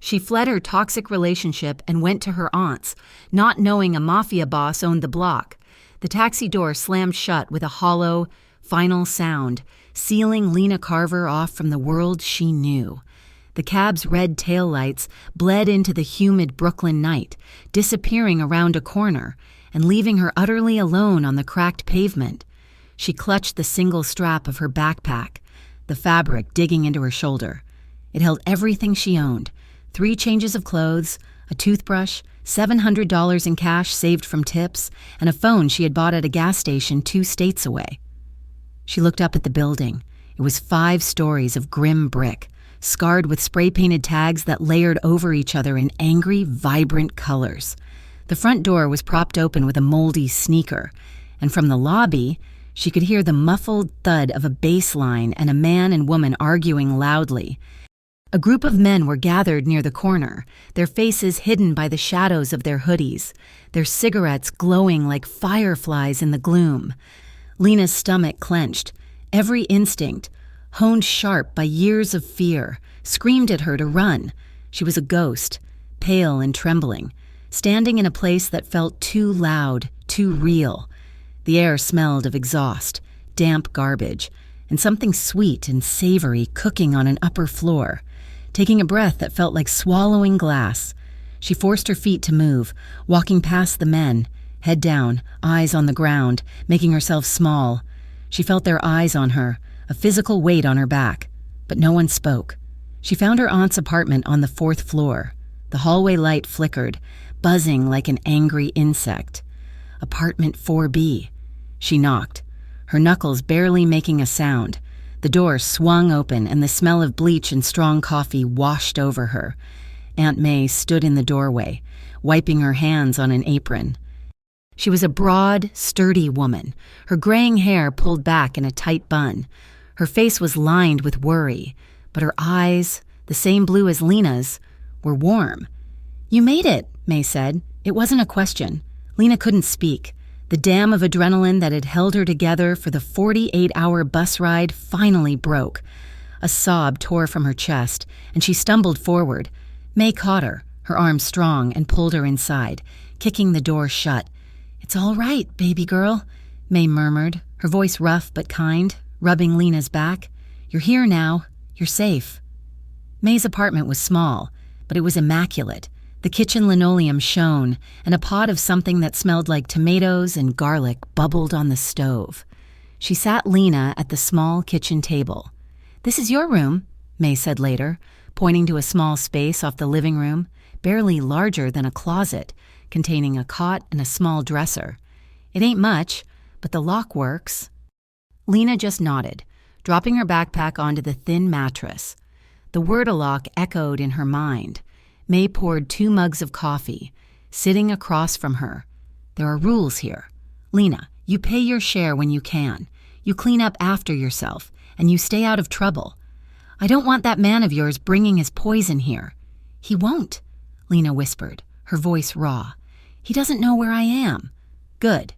She fled her toxic relationship and went to her aunt's, not knowing a mafia boss owned the block. The taxi door slammed shut with a hollow, final sound, sealing Lena Carver off from the world she knew. The cab's red taillights bled into the humid Brooklyn night, disappearing around a corner and leaving her utterly alone on the cracked pavement. She clutched the single strap of her backpack, the fabric digging into her shoulder. It held everything she owned: 3 changes of clothes, a toothbrush, $700 in cash saved from tips, and a phone she had bought at a gas station 2 states away. She looked up at the building. It was 5 stories of grim brick, scarred with spray-painted tags that layered over each other in angry, vibrant colors. The front door was propped open with a moldy sneaker, and from the lobby, she could hear the muffled thud of a bass line and a man and woman arguing loudly. A group of men were gathered near the corner, their faces hidden by the shadows of their hoodies, their cigarettes glowing like fireflies in the gloom. Lena's stomach clenched. Every instinct, honed sharp by years of fear, screamed at her to run. She was a ghost, pale and trembling, standing in a place that felt too loud, too real. The air smelled of exhaust, damp garbage, and something sweet and savory cooking on an upper floor. Taking a breath that felt like swallowing glass, she forced her feet to move, walking past the men, head down, eyes on the ground, making herself small. She felt their eyes on her, a physical weight on her back, but no one spoke. She found her aunt's apartment on the 4th floor. The hallway light flickered, buzzing like an angry insect. Apartment 4B. She knocked, her knuckles barely making a sound. The door swung open and the smell of bleach and strong coffee washed over her. Aunt May stood in the doorway, wiping her hands on an apron. She was a broad, sturdy woman, her graying hair pulled back in a tight bun. Her face was lined with worry, but her eyes, the same blue as Lena's, were warm. "You made it," May said. It wasn't a question. Lena couldn't speak. The dam of adrenaline that had held her together for the 48-hour bus ride finally broke. A sob tore from her chest, and she stumbled forward. May caught her, her arm strong, and pulled her inside, kicking the door shut. "It's all right, baby girl," May murmured, her voice rough but kind, rubbing Lena's back. "You're here now. You're safe." May's apartment was small, but it was immaculate. The kitchen linoleum shone, and a pot of something that smelled like tomatoes and garlic bubbled on the stove. She sat Lena at the small kitchen table. "This is your room," May said later, pointing to a small space off the living room, barely larger than a closet, containing a cot and a small dresser. "It ain't much, but the lock works." Lena just nodded, dropping her backpack onto the thin mattress. The word-a-lock echoed in her mind. May poured 2 mugs of coffee, sitting across from her. "There are rules here. Lena, you pay your share when you can. You clean up after yourself, and you stay out of trouble. I don't want that man of yours bringing his poison here." "He won't," Lena whispered, her voice raw. "He doesn't know where I am." "Good."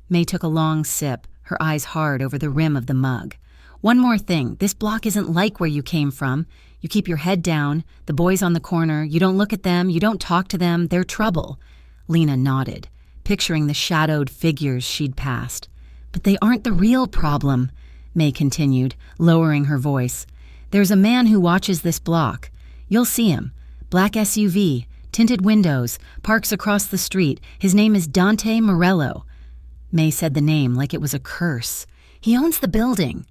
May took a long sip, her eyes hard over the rim of the mug. "One more thing, this block isn't like where you came from. You keep your head down, the boys on the corner, you don't look at them, you don't talk to them, they're trouble." Lena nodded, picturing the shadowed figures she'd passed. "But they aren't the real problem," May continued, lowering her voice. "There's a man who watches this block. You'll see him. Black SUV, tinted windows, parks across the street. His name is Dante Morello." May said the name like it was a curse. "He owns the building.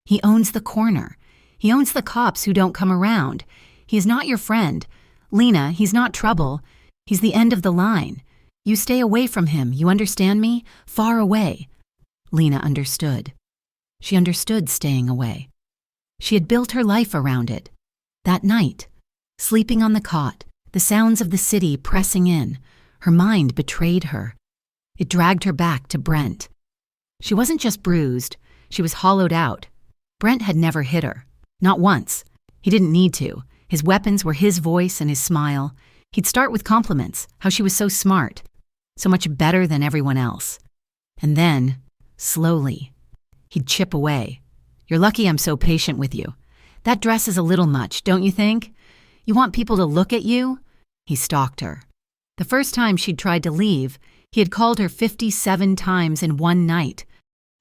He owns the corner. He owns the cops who don't come around. He is not your friend. Lena, he's not trouble. He's the end of the line. You stay away from him, you understand me? Far away." Lena understood. She understood staying away. She had built her life around it. That night, sleeping on the cot, the sounds of the city pressing in, her mind betrayed her. It dragged her back to Brent. She wasn't just bruised, she was hollowed out. Brent had never hit her. Not once. He didn't need to. His weapons were his voice and his smile. He'd start with compliments, how she was so smart, so much better than everyone else. And then, slowly, he'd chip away. "You're lucky I'm so patient with you. That dress is a little much, don't you think? You want people to look at you?" He stalked her. The first time she'd tried to leave, he had called her 57 times in one night.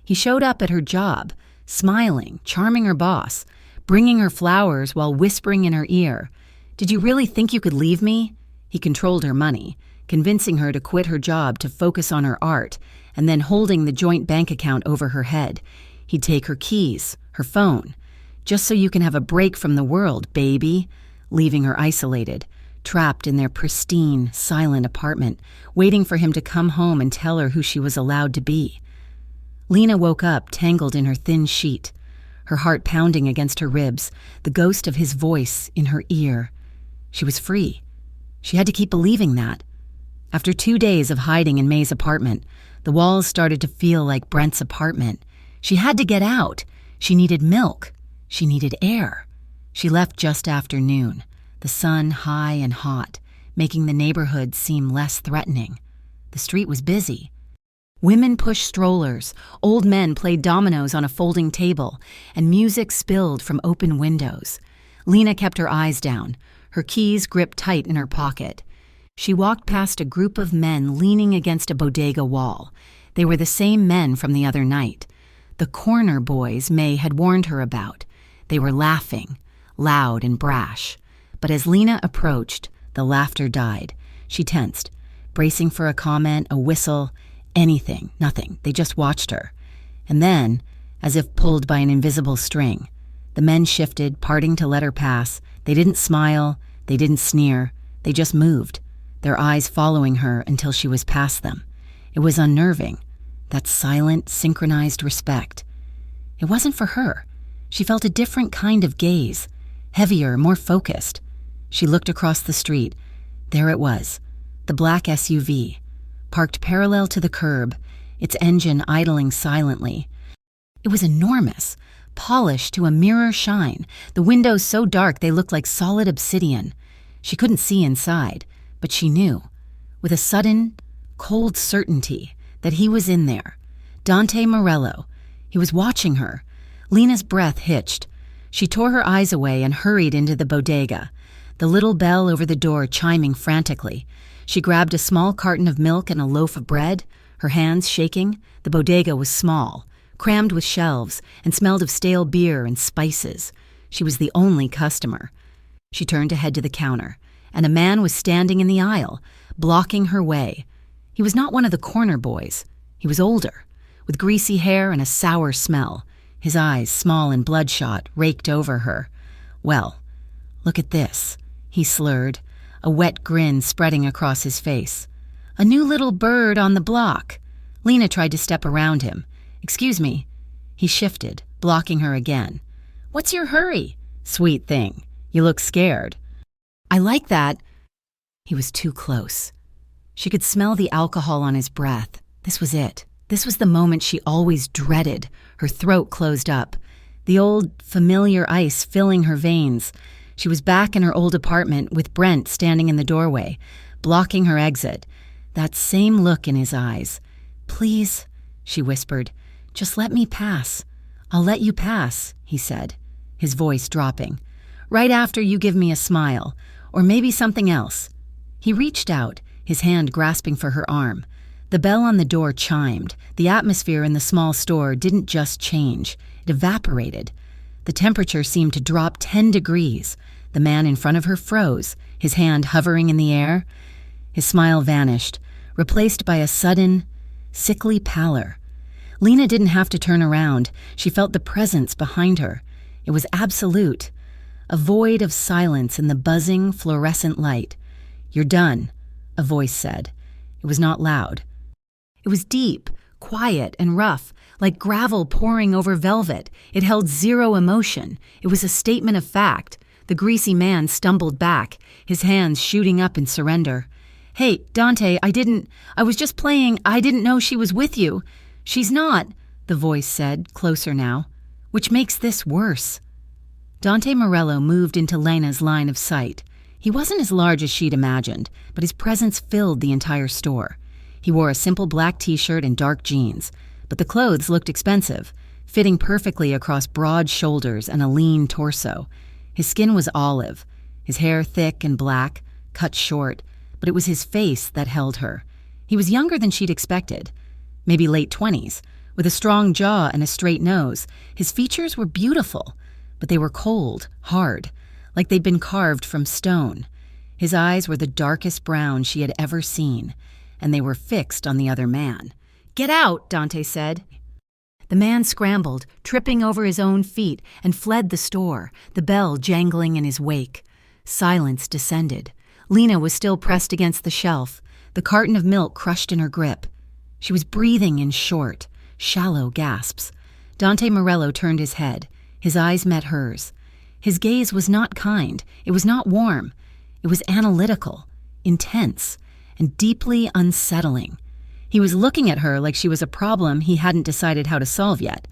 He showed up at her job, smiling, charming her boss, bringing her flowers while whispering in her ear, "Did you really think you could leave me?" He controlled her money, convincing her to quit her job to focus on her art, and then holding the joint bank account over her head. He'd take her keys, her phone. "Just so you can have a break from the world, baby," leaving her isolated, trapped in their pristine, silent apartment, waiting for him to come home and tell her who she was allowed to be. Lena woke up tangled in her thin sheet, her heart pounding against her ribs, the ghost of his voice in her ear. She was free. She had to keep believing that. After 2 days of hiding in May's apartment, the walls started to feel like Brent's apartment. She had to get out. She needed milk. She needed air. She left just after noon, the sun high and hot, making the neighborhood seem less threatening. The street was busy. Women pushed strollers, old men played dominoes on a folding table, and music spilled from open windows. Lena kept her eyes down, her keys gripped tight in her pocket. She walked past a group of men leaning against a bodega wall. They were the same men from the other night. The corner boys May had warned her about. They were laughing, loud and brash. But as Lena approached, the laughter died. She tensed, bracing for a comment, a whistle, anything, nothing. They just watched her. And then, as if pulled by an invisible string, the men shifted, parting to let her pass. They didn't smile, they didn't sneer, they just moved, their eyes following her until she was past them. It was unnerving, that silent, synchronized respect. It wasn't for her. She felt a different kind of gaze, heavier, more focused. She looked across the street. There it was, the black SUV, parked parallel to the curb, its engine idling silently. It was enormous, polished to a mirror shine, the windows so dark they looked like solid obsidian. She couldn't see inside, but she knew, with a sudden, cold certainty, that he was in there. Dante Morello. He was watching her. Lena's breath hitched. She tore her eyes away and hurried into the bodega, the little bell over the door chiming frantically. She grabbed a small carton of milk and a loaf of bread, her hands shaking. The bodega was small, crammed with shelves, and smelled of stale beer and spices. She was the only customer. She turned to head to the counter, and a man was standing in the aisle, blocking her way. He was not one of the corner boys. He was older, with greasy hair and a sour smell. His eyes, small and bloodshot, raked over her. "Well, look at this," he slurred, a wet grin spreading across his face. "A new little bird on the block." Lena tried to step around him. "Excuse me." He shifted, blocking her again. "What's your hurry?" "Sweet thing. You look scared." "I like that." He was too close. She could smell the alcohol on his breath. This was it. This was the moment she always dreaded. Her throat closed up, the old, familiar ice filling her veins. She was back in her old apartment with Brent standing in the doorway, blocking her exit. That same look in his eyes. "Please," she whispered, "just let me pass." "I'll let you pass," he said, his voice dropping. "Right after you give me a smile, or maybe something else." He reached out, his hand grasping for her arm. The bell on the door chimed. The atmosphere in the small store didn't just change, it evaporated. The temperature seemed to drop 10 degrees. The man in front of her froze, his hand hovering in the air. His smile vanished, replaced by a sudden, sickly pallor. Lena didn't have to turn around. She felt the presence behind her. It was absolute, a void of silence in the buzzing, fluorescent light. "You're done," a voice said. It was not loud. It was deep, quiet, and rough, like gravel pouring over velvet. It held zero emotion. It was a statement of fact. The greasy man stumbled back, his hands shooting up in surrender. "Hey, Dante, I was just playing. I didn't know she was with you." "She's not," the voice said, closer now, "which makes this worse." Dante Morello moved into Lena's line of sight. He wasn't as large as she'd imagined, but his presence filled the entire store. He wore a simple black t-shirt and dark jeans, but the clothes looked expensive, fitting perfectly across broad shoulders and a lean torso. His skin was olive, His hair thick and black, cut short, but it was his face that held her. He was younger than she'd expected, maybe late 20s, with a strong jaw and a straight nose. His features were beautiful, but they were cold, hard, like they'd been carved from stone. His eyes were the darkest brown she had ever seen, and they were fixed on the other man. "Get out," Dante said. The man scrambled, tripping over his own feet, and fled the store, the bell jangling in his wake. Silence descended. Lena was still pressed against the shelf, the carton of milk crushed in her grip. She was breathing in short, shallow gasps. Dante Morello turned his head. His eyes met hers. His gaze was not kind. It was not warm. It was analytical, intense, and deeply unsettling. He was looking at her like she was a problem he hadn't decided how to solve yet.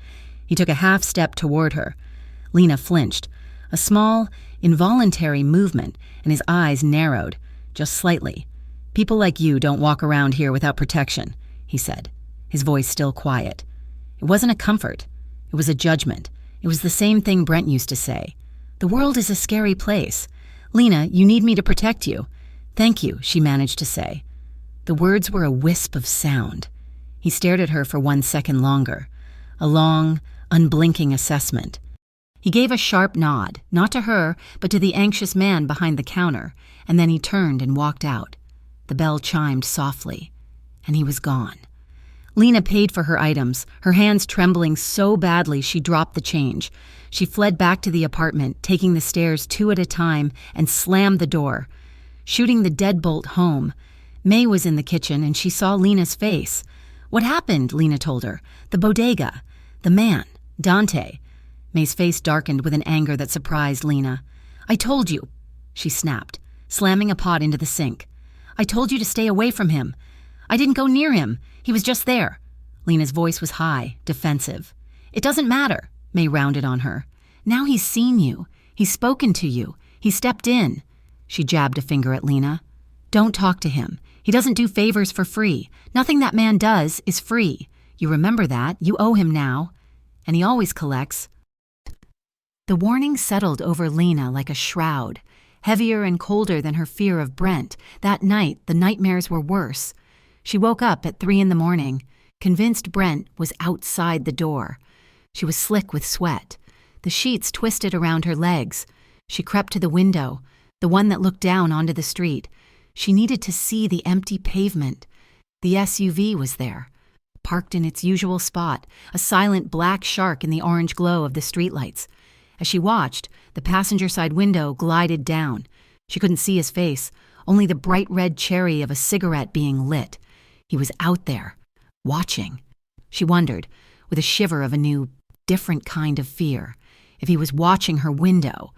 He took a half step toward her. Lena flinched. A small, involuntary movement, and his eyes narrowed, just slightly. "People like you don't walk around here without protection," he said, his voice still quiet. It wasn't a comfort. It was a judgment. It was the same thing Brent used to say. "The world is a scary place. Lena, you need me to protect you." "Thank you," she managed to say. The words were a wisp of sound. He stared at her for 1 second longer, a long, unblinking assessment. He gave a sharp nod, not to her, but to the anxious man behind the counter, and then he turned and walked out. The bell chimed softly, and he was gone. Lena paid for her items, her hands trembling so badly she dropped the change. She fled back to the apartment, taking the stairs 2 at a time, and slammed the door. Shooting the deadbolt home, May was in the kitchen and she saw Lena's face. "What happened?" Lena told her. "The bodega. The man. Dante." May's face darkened with an anger that surprised Lena. "I told you," she snapped, slamming a pot into the sink. "I told you to stay away from him. I didn't go near him. He was just there." Lena's voice was high, defensive. "It doesn't matter," May rounded on her. "Now he's seen you. He's spoken to you. He stepped in." She jabbed a finger at Lena. "Don't talk to him. He doesn't do favors for free. Nothing that man does is free. You remember that. You owe him now. And he always collects." The warning settled over Lena like a shroud, heavier and colder than her fear of Brent. That night, the nightmares were worse. She woke up at 3 a.m, convinced Brent was outside the door. She was slick with sweat. The sheets twisted around her legs. She crept to the window, the one that looked down onto the street. She needed to see the empty pavement. The SUV was there, parked in its usual spot, a silent black shark in the orange glow of the streetlights. As she watched, the passenger side window glided down. She couldn't see his face, only the bright red cherry of a cigarette being lit. He was out there, watching. She wondered, with a shiver of a new, different kind of fear, if he was watching her window.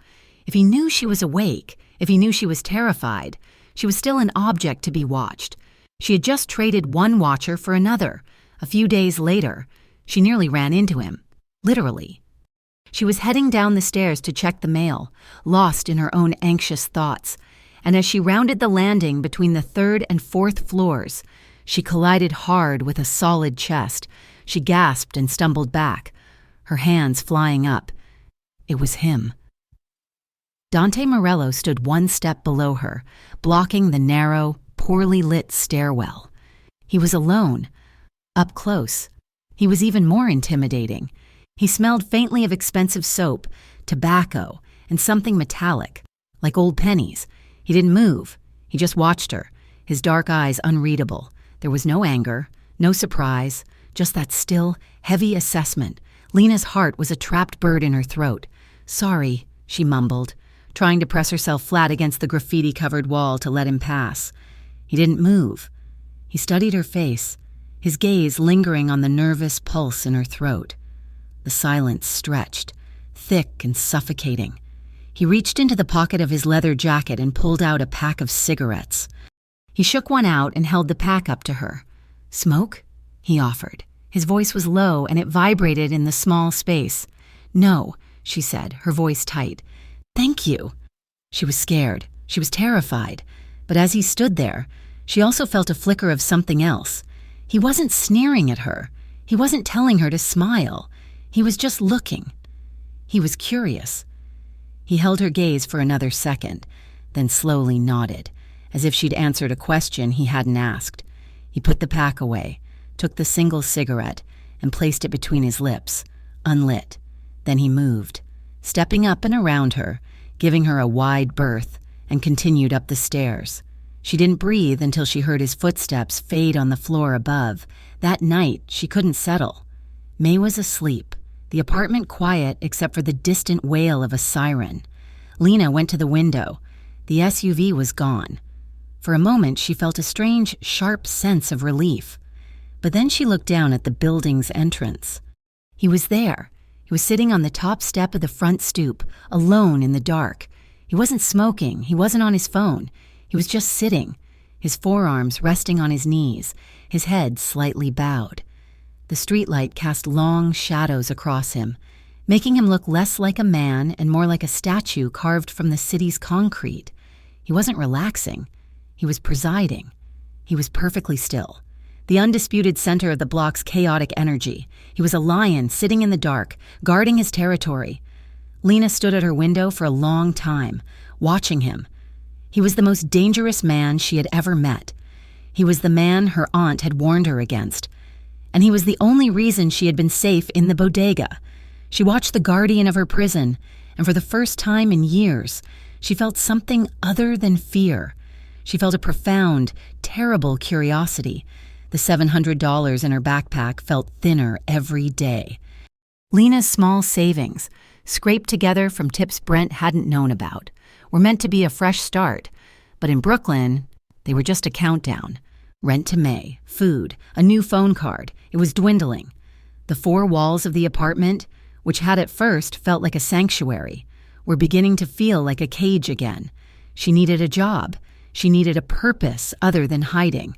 If he knew she was awake, if he knew she was terrified, she was still an object to be watched. She had just traded one watcher for another. A few days later, she nearly ran into him, literally. She was heading down the stairs to check the mail, lost in her own anxious thoughts. And as she rounded the landing between the 3rd and 4th floors, she collided hard with a solid chest. She gasped and stumbled back, her hands flying up. It was him. Dante Morello stood 1 step below her, blocking the narrow, poorly lit stairwell. He was alone, up close. He was even more intimidating. He smelled faintly of expensive soap, tobacco, and something metallic, like old pennies. He didn't move. He just watched her, his dark eyes unreadable. There was no anger, no surprise, just that still, heavy assessment. Lena's heart was a trapped bird in her throat. "Sorry," she mumbled, trying to press herself flat against the graffiti-covered wall to let him pass. He didn't move. He studied her face, his gaze lingering on the nervous pulse in her throat. The silence stretched, thick and suffocating. He reached into the pocket of his leather jacket and pulled out a pack of cigarettes. He shook one out and held the pack up to her. "Smoke?" he offered. His voice was low and it vibrated in the small space. "No," she said, her voice tight. "Thank you." She was scared. She was terrified. But as he stood there, she also felt a flicker of something else. He wasn't sneering at her. He wasn't telling her to smile. He was just looking. He was curious. He held her gaze for another second. then slowly nodded, as if she'd answered a question he hadn't asked. He put the pack away, took the single cigarette, and placed it between his lips, unlit. Then he moved, stepping up and around her, giving her a wide berth, and continued up the stairs. She didn't breathe until she heard his footsteps fade on the floor above. That night, she couldn't settle. May was asleep, the apartment quiet except for the distant wail of a siren. Lena went to the window. The SUV was gone. For a moment, she felt a strange, sharp sense of relief. But then she looked down at the building's entrance. He was there. He was sitting on the top step of the front stoop, alone in the dark. He wasn't smoking. He wasn't on his phone. He was just sitting, his forearms resting on his knees, his head slightly bowed. The streetlight cast long shadows across him, making him look less like a man and more like a statue carved from the city's concrete. He wasn't relaxing. He was presiding. He was perfectly still, the undisputed center of the block's chaotic energy. He was a lion sitting in the dark, guarding his territory. Lena stood at her window for a long time, watching him. He was the most dangerous man she had ever met. He was the man her aunt had warned her against. And he was the only reason she had been safe in the bodega. She watched the guardian of her prison, and for the first time in years, she felt something other than fear. She felt a profound, terrible curiosity. The $700 in her backpack felt thinner every day. Lena's small savings, scraped together from tips Brent hadn't known about, were meant to be a fresh start, but in Brooklyn, they were just a countdown. Rent to May, food, a new phone card. It was dwindling. The four walls of the apartment, which had at first felt like a sanctuary, were beginning to feel like a cage again. She needed a job. She needed a purpose other than hiding.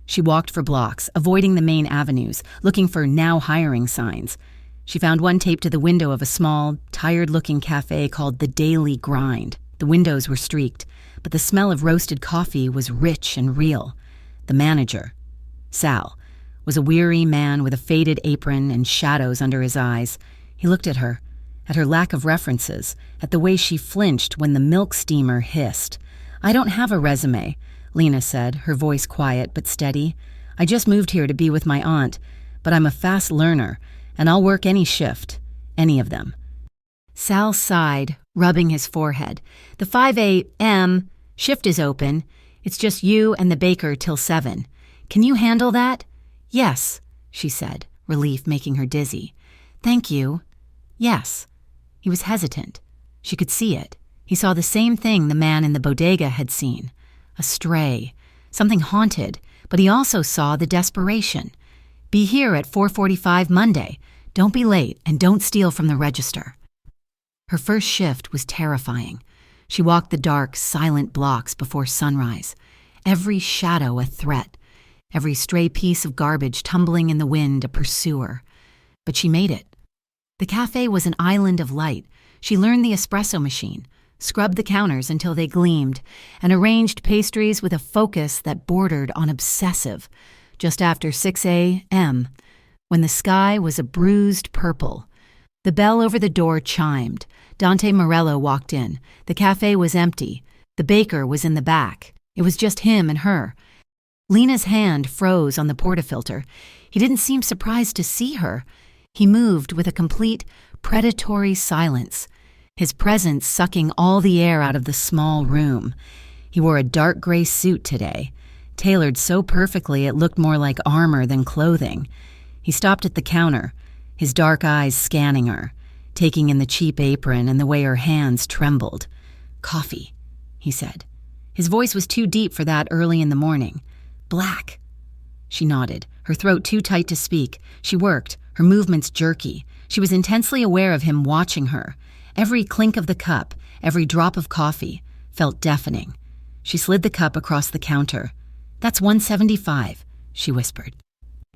She walked for blocks, avoiding the main avenues, looking for now hiring signs. She found one taped to the window of a small, tired-looking cafe called The Daily Grind. The windows were streaked, but the smell of roasted coffee was rich and real. The manager, Sal, was a weary man with a faded apron and shadows under his eyes. He looked at her lack of references, at the way she flinched when the milk steamer hissed. "I don't have a resume," Lena said, her voice quiet but steady. "I just moved here to be with my aunt, but I'm a fast learner, and I'll work any shift, any of them." Sal sighed, rubbing his forehead. "The 5 a.m. shift is open. It's just you and the baker till 7. Can you handle that?" "Yes," she said, relief making her dizzy. "Thank you." "Yes." He was hesitant. She could see it. He saw the same thing the man in the bodega had seen. A stray, something haunted, but he also saw the desperation. "Be here at 4:45 Monday. Don't be late and don't steal from the register." Her first shift was terrifying. She walked the dark, silent blocks before sunrise, every shadow a threat, every stray piece of garbage tumbling in the wind a pursuer. But she made it. The cafe was an island of light. She learned the espresso machine, scrubbed the counters until they gleamed, and arranged pastries with a focus that bordered on obsessive. Just after 6 a.m., when the sky was a bruised purple, the bell over the door chimed. Dante Morello walked in. The cafe was empty. The baker was in the back. It was just him and her. Lena's hand froze on the portafilter. He didn't seem surprised to see her. He moved with a complete, predatory silence, his presence sucking all the air out of the small room. He wore a dark gray suit today, tailored so perfectly it looked more like armor than clothing. He stopped at the counter, his dark eyes scanning her, taking in the cheap apron and the way her hands trembled. "Coffee," he said. His voice was too deep for that early in the morning. "Black." She nodded, her throat too tight to speak. She worked, her movements jerky. She was intensely aware of him watching her. Every clink of the cup, every drop of coffee, felt deafening. She slid the cup across the counter. "That's $1.75, she whispered.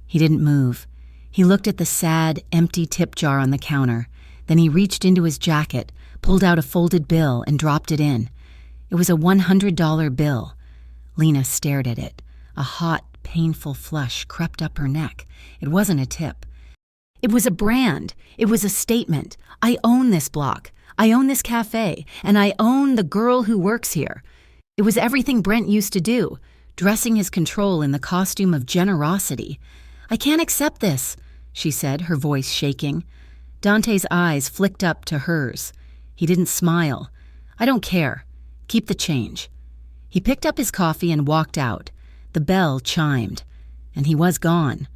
He didn't move. He looked at the sad, empty tip jar on the counter. Then he reached into his jacket, pulled out a folded bill, and dropped it in. It was a $100 bill. Lena stared at it. A hot, painful flush crept up her neck. It wasn't a tip. It was a brand. It was a statement. "I own this block. I own this cafe. And I own the girl who works here." It was everything Brent used to do, dressing his control in the costume of generosity. "I can't accept this," she said, her voice shaking. Dante's eyes flicked up to hers. He didn't smile. "I don't care. Keep the change." He picked up his coffee and walked out. The bell chimed, and he was gone.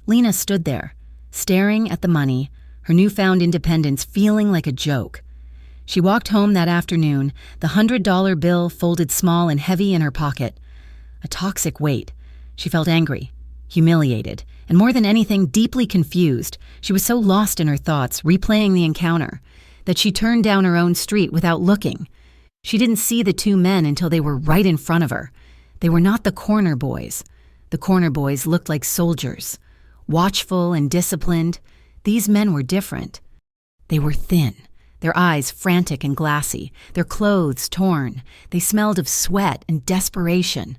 Lena stood there, staring at the money, her newfound independence feeling like a joke. She walked home that afternoon, the $100 bill folded small and heavy in her pocket. A toxic weight. She felt angry, humiliated, and more than anything, deeply confused. She was so lost in her thoughts, replaying the encounter, that she turned down her own street without looking. She didn't see the two men until they were right in front of her. They were not the corner boys. The corner boys looked like soldiers. Watchful and disciplined, these men were different. They were thin, their eyes frantic and glassy, their clothes torn. They smelled of sweat and desperation.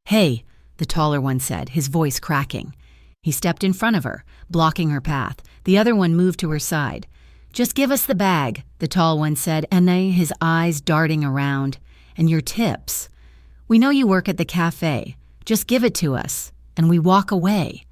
"Hey," the taller one said, his voice cracking. He stepped in front of her, blocking her path. The other one moved to her side. "Just give us the bag," the tall one said, his eyes darting around. "And your tips. We know you work at the cafe. Just give it to us, and we walk away."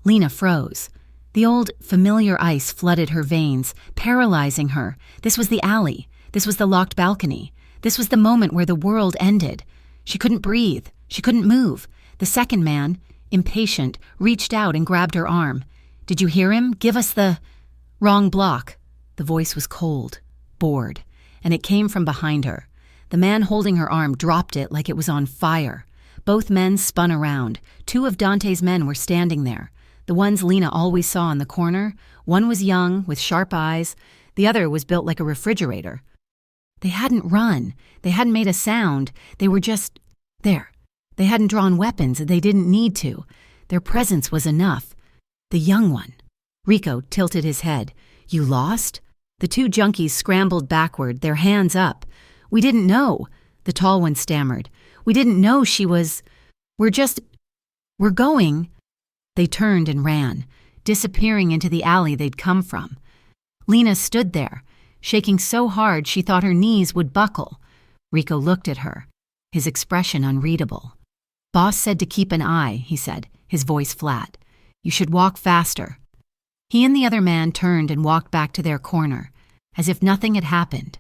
Lena froze. The old, familiar ice flooded her veins, paralyzing her. This was the alley. This was the locked balcony. This was the moment where the world ended. She couldn't breathe. She couldn't move. The second man, impatient, reached out and grabbed her arm. "Did you hear him? Give us the—" "Wrong block." The voice was cold, bored, and it came from behind her. The man holding her arm dropped it like it was on fire. Both men spun around. Two of Dante's men were standing there. The ones Lena always saw in the corner. One was young, with sharp eyes. The other was built like a refrigerator. They hadn't run. They hadn't made a sound. They were just there. They hadn't drawn weapons. They didn't need to. Their presence was enough. The young one. Rico tilted his head. "You lost?" The two junkies scrambled backward, their hands up. "We didn't know," the tall one stammered. "We didn't know she was... We're going..." They turned and ran, disappearing into the alley they'd come from. Lena stood there, shaking so hard she thought her knees would buckle. Rico looked at her, his expression unreadable. "Boss said to keep an eye," he said, his voice flat. "You should walk faster." He and the other man turned and walked back to their corner, as if nothing had happened.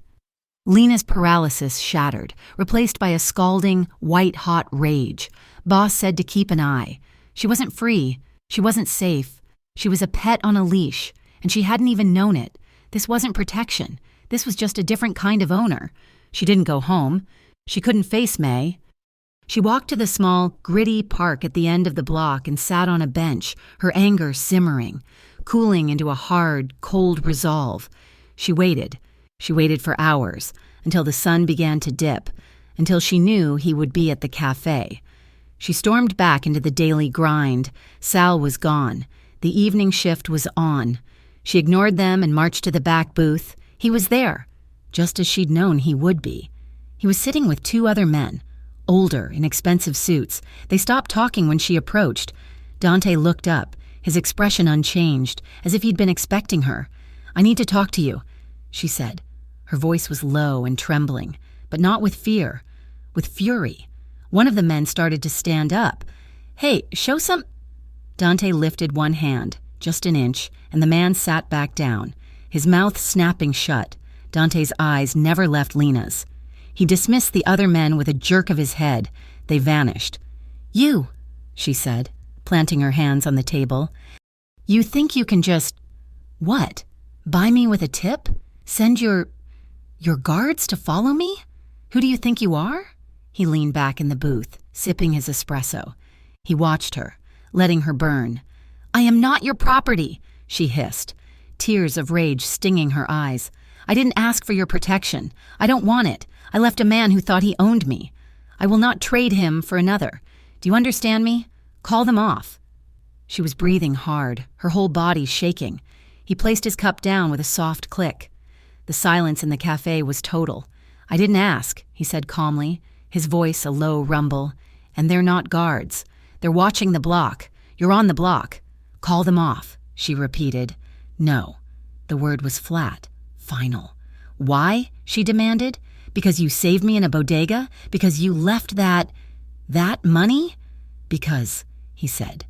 Lena's paralysis shattered, replaced by a scalding, white-hot rage. Boss said to keep an eye. She wasn't free. She wasn't safe. She was a pet on a leash, and she hadn't even known it. This wasn't protection. This was just a different kind of owner. She didn't go home. She couldn't face May. She walked to the small, gritty park at the end of the block and sat on a bench, her anger simmering, cooling into a hard, cold resolve. She waited. She waited for hours, until the sun began to dip, until she knew he would be at the cafe. She stormed back into the daily grind. Sal was gone. The evening shift was on. She ignored them and marched to the back booth. He was there, just as she'd known he would be. He was sitting with two other men, older, in expensive suits. They stopped talking when she approached. Dante looked up, his expression unchanged, as if he'd been expecting her. "I need to talk to you," she said. Her voice was low and trembling, but not with fear, with fury. One of the men started to stand up. "Hey, show some—" Dante lifted one hand, just an inch, and the man sat back down, his mouth snapping shut. Dante's eyes never left Lena's. He dismissed the other men with a jerk of his head. They vanished. "You," she said, planting her hands on the table. "You think you can just—" "What? Buy me with a tip? Send your guards to follow me? Who do you think you are?" He leaned back in the booth, sipping his espresso. He watched her, letting her burn. "I am not your property," she hissed, tears of rage stinging her eyes. "I didn't ask for your protection. I don't want it. I left a man who thought he owned me. I will not trade him for another. Do you understand me? Call them off." She was breathing hard, her whole body shaking. He placed his cup down with a soft click. The silence in the cafe was total. "I didn't ask," he said calmly, his voice a low rumble. "And they're not guards. They're watching the block. You're on the block. Call them off," she repeated. "No." The word was flat, final. "Why?" she demanded. Because you saved me in a bodega? Because you left that money? Because, he said,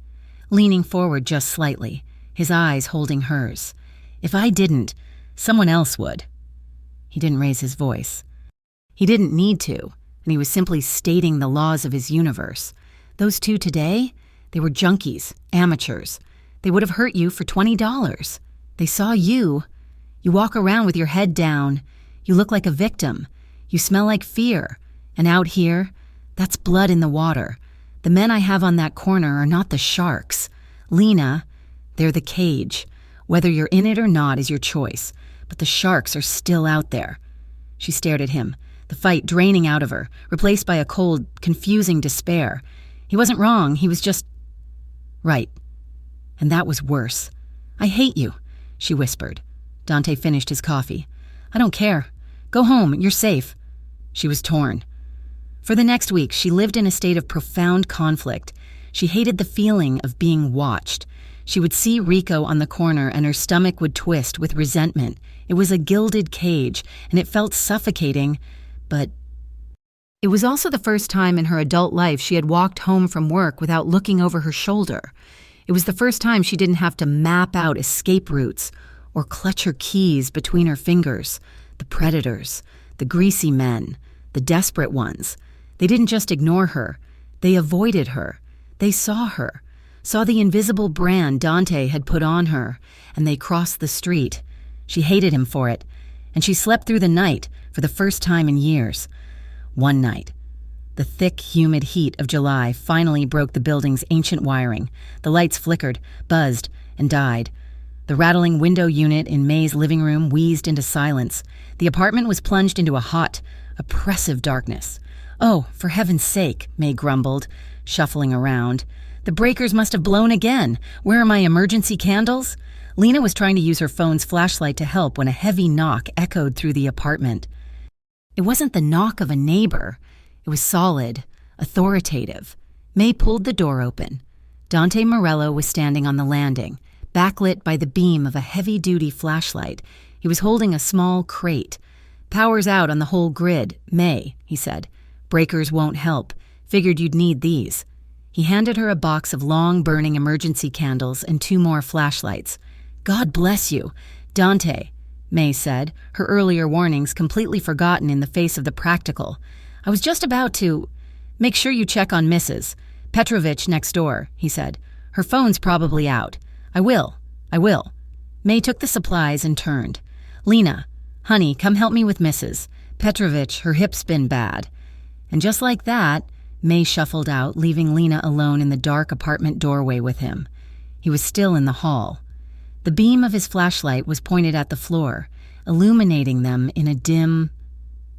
leaning forward just slightly, his eyes holding hers. If I didn't, someone else would. He didn't raise his voice. He didn't need to, and he was simply stating the laws of his universe. Those two today, they were junkies, amateurs. They would have hurt you for $20. They saw you. You walk around with your head down. You look like a victim. You smell like fear. And out here, that's blood in the water. The men I have on that corner are not the sharks. Lena, they're the cage. Whether you're in it or not is your choice. But the sharks are still out there. She stared at him, the fight draining out of her, replaced by a cold, confusing despair. He wasn't wrong, he was just right. And that was worse. I hate you, she whispered. Dante finished his coffee. I don't care. Go home, you're safe. She was torn. For the next week, she lived in a state of profound conflict. She hated the feeling of being watched. She would see Rico on the corner and her stomach would twist with resentment. It was a gilded cage, and it felt suffocating, but it was also the first time in her adult life she had walked home from work without looking over her shoulder. It was the first time she didn't have to map out escape routes or clutch her keys between her fingers. The predators, the greasy men, the desperate ones. They didn't just ignore her. They avoided her. They saw her, saw the invisible brand Dante had put on her, and they crossed the street. She hated him for it, and she slept through the night for the first time in years. One night, the thick, humid heat of July finally broke the building's ancient wiring. The lights flickered, buzzed, and died. The rattling window unit in May's living room wheezed into silence. The apartment was plunged into a hot, oppressive darkness. Oh, for heaven's sake, May grumbled, shuffling around. The breakers must have blown again. Where are my emergency candles? Lena was trying to use her phone's flashlight to help when a heavy knock echoed through the apartment. It wasn't the knock of a neighbor. It was solid, authoritative. May pulled the door open. Dante Morello was standing on the landing, backlit by the beam of a heavy-duty flashlight. He was holding a small crate. Power's out on the whole grid, May, he said. Breakers won't help. Figured you'd need these. He handed her a box of long-burning emergency candles and 2 more flashlights. God bless you, Dante, May said, her earlier warnings completely forgotten in the face of the practical. I was just about to... Make sure you check on Mrs. Petrovich next door, he said. Her phone's probably out. I will. May took the supplies and turned. Lena, honey, come help me with Mrs. Petrovich, her hip's been bad. And just like that, May shuffled out, leaving Lena alone in the dark apartment doorway with him. He was still in the hall. The beam of his flashlight was pointed at the floor, illuminating them in a dim,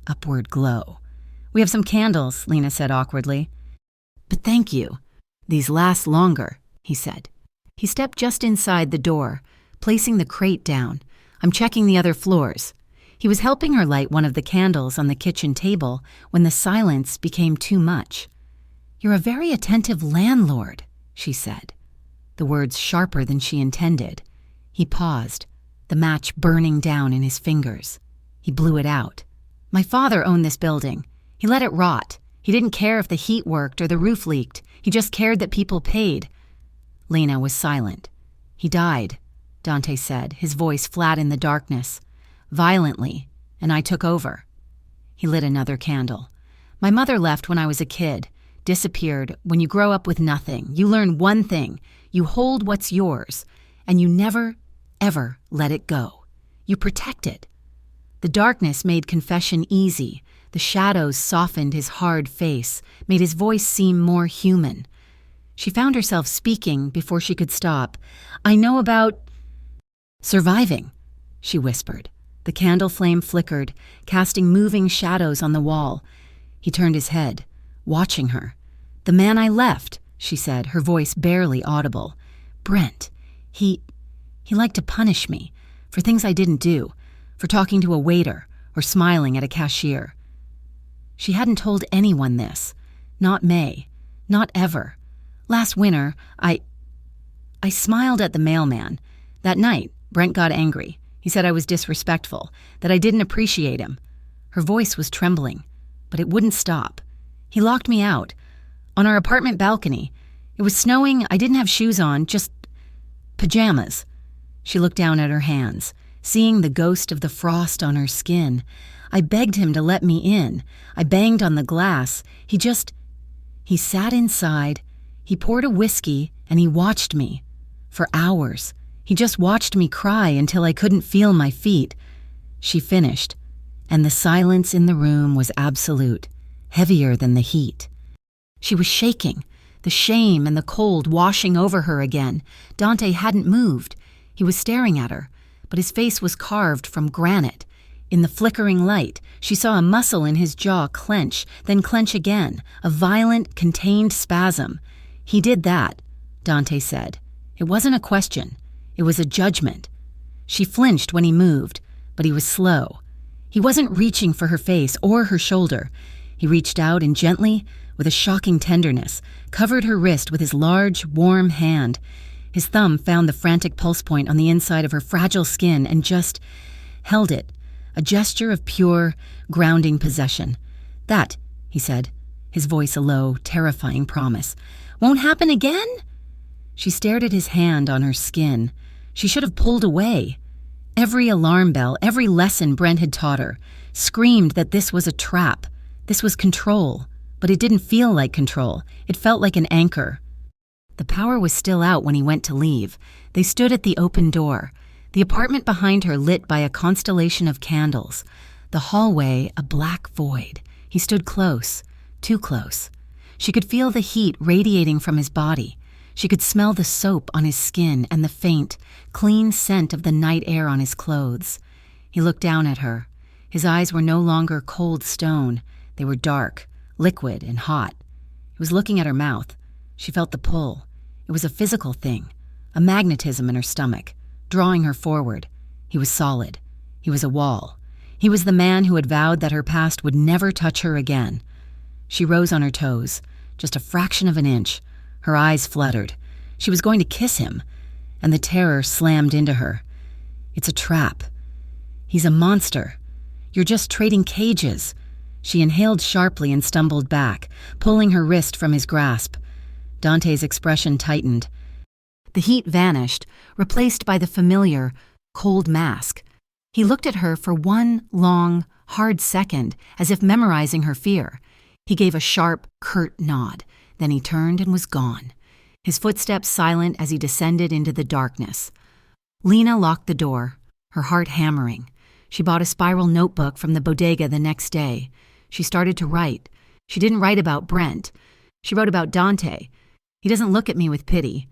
upward glow. We have some candles, Lena said awkwardly. But thank you. These last longer, he said. He stepped just inside the door, placing the crate down. I'm checking the other floors. He was helping her light one of the candles on the kitchen table when the silence became too much. You're a very attentive landlord, she said, the words sharper than she intended. He paused, the match burning down in his fingers. He blew it out. My father owned this building. He let it rot. He didn't care if the heat worked or the roof leaked. He just cared that people paid. Lena was silent. He died, Dante said, his voice flat in the darkness. Violently, and I took over. He lit another candle. My mother left when I was a kid, disappeared. When you grow up with nothing, you learn one thing. You hold what's yours, and you never, ever let it go. You protect it. The darkness made confession easy. The shadows softened his hard face, made his voice seem more human. She found herself speaking before she could stop. I know about surviving, she whispered. The candle flame flickered, casting moving shadows on the wall. He turned his head, watching her. The man I left, she said, her voice barely audible. Brent, he liked to punish me for things I didn't do, for talking to a waiter or smiling at a cashier. She hadn't told anyone this, not May, not ever. Last winter, I smiled at the mailman. That night, Brent got angry. He said I was disrespectful, that I didn't appreciate him. Her voice was trembling, but it wouldn't stop. He locked me out. On our apartment balcony. It was snowing, I didn't have shoes on, just pajamas. She looked down at her hands, seeing the ghost of the frost on her skin. I begged him to let me in. I banged on the glass. He sat inside. He poured a whiskey and he watched me. For hours. He just watched me cry until I couldn't feel my feet. She finished, and the silence in the room was absolute, heavier than the heat. She was shaking, the shame and the cold washing over her again. Dante hadn't moved. He was staring at her, but his face was carved from granite. In the flickering light, she saw a muscle in his jaw clench, then clench again, a violent, contained spasm. He did that, Dante said. It wasn't a question. It was a judgment. She flinched when he moved, but he was slow. He wasn't reaching for her face or her shoulder. He reached out and gently, with a shocking tenderness, covered her wrist with his large, warm hand. His thumb found the frantic pulse point on the inside of her fragile skin and just held it, a gesture of pure, grounding possession. That, he said, his voice a low, terrifying promise. Won't happen again? She stared at his hand on her skin. She should have pulled away. Every alarm bell, every lesson Brent had taught her, screamed that this was a trap. This was control. But it didn't feel like control. It felt like an anchor. The power was still out when he went to leave. They stood at the open door, the apartment behind her lit by a constellation of candles, the hallway a black void. He stood close, too close. She could feel the heat radiating from his body. She could smell the soap on his skin and the faint, clean scent of the night air on his clothes. He looked down at her. His eyes were no longer cold stone. They were dark, liquid and hot. He was looking at her mouth. She felt the pull. It was a physical thing, a magnetism in her stomach, drawing her forward. He was solid. He was a wall. He was the man who had vowed that her past would never touch her again. She rose on her toes, just a fraction of an inch. Her eyes fluttered. She was going to kiss him, and the terror slammed into her. It's a trap. He's a monster. You're just trading cages. She inhaled sharply and stumbled back, pulling her wrist from his grasp. Dante's expression tightened. The heat vanished, replaced by the familiar, cold mask. He looked at her for one long, hard second, as if memorizing her fear. He gave a sharp, curt nod. Then he turned and was gone, his footsteps silent as he descended into the darkness. Lena locked the door, her heart hammering. She bought a spiral notebook from the bodega the next day. She started to write. She didn't write about Brent. She wrote about Dante. He doesn't look at me with pity.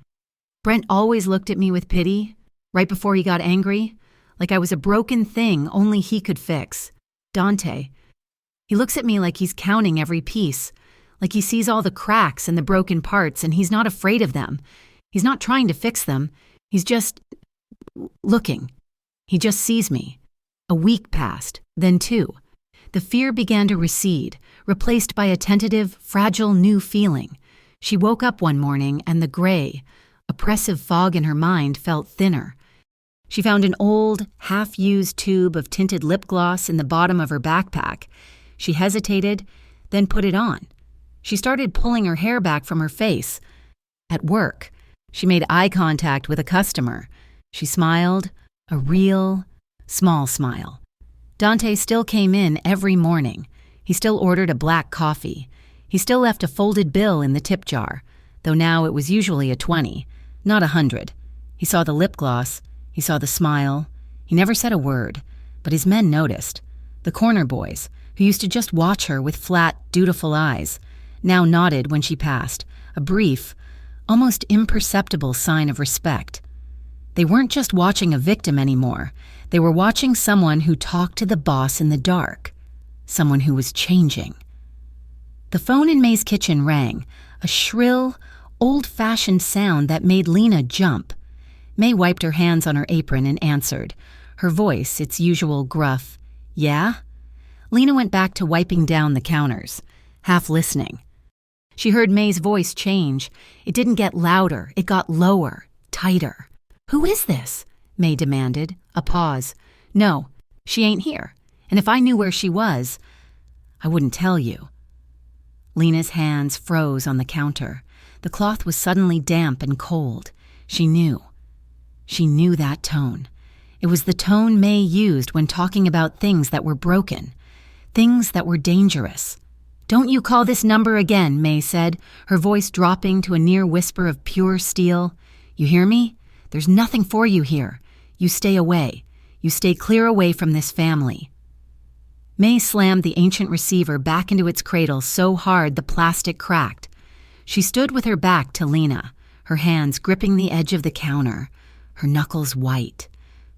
Brent always looked at me with pity, right before he got angry, like I was a broken thing only he could fix. Dante. He looks at me like he's counting every piece, like he sees all the cracks and the broken parts and he's not afraid of them. He's not trying to fix them. He's just looking. He just sees me. A week passed, then two. The fear began to recede, replaced by a tentative, fragile new feeling. She woke up one morning and the gray, oppressive fog in her mind felt thinner. She found an old, half-used tube of tinted lip gloss in the bottom of her backpack. She hesitated, then put it on. She started pulling her hair back from her face. At work, she made eye contact with a customer. She smiled, a real, small smile. Dante still came in every morning. He still ordered a black coffee. He still left a folded bill in the tip jar, though now it was usually a 20, not 100. He saw the lip gloss. He saw the smile. He never said a word, but his men noticed. The corner boys, who used to just watch her with flat, dutiful eyes, now nodded when she passed, a brief, almost imperceptible sign of respect. They weren't just watching a victim anymore. They were watching someone who talked to the boss in the dark, someone who was changing. The phone in May's kitchen rang, a shrill, old-fashioned sound that made Lena jump. May wiped her hands on her apron and answered, her voice its usual gruff, "Yeah?" Lena went back to wiping down the counters, half listening. She heard May's voice change. It didn't get louder, it got lower, tighter. "Who is this?" May demanded. A pause. "No, she ain't here." And if I knew where she was, I wouldn't tell you." Lena's hands froze on the counter. The cloth was suddenly damp and cold. She knew. She knew that tone. It was the tone May used when talking about things that were broken, things that were dangerous. "Don't you call this number again," May said, her voice dropping to a near whisper of pure steel. "You hear me? There's nothing for you here. You stay away. You stay clear away from this family." May slammed the ancient receiver back into its cradle so hard the plastic cracked. She stood with her back to Lena, her hands gripping the edge of the counter, her knuckles white.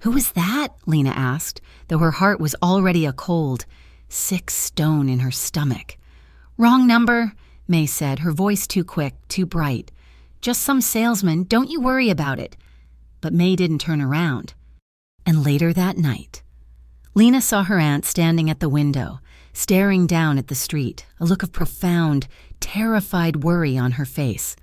"Who was that?" Lena asked, though her heart was already a cold, sick stone in her stomach. "Wrong number," May said, her voice too quick, too bright. "Just some salesman, don't you worry about it." But May didn't turn around. And later that night, Lena saw her aunt standing at the window, staring down at the street, a look of profound, terrified worry on her face.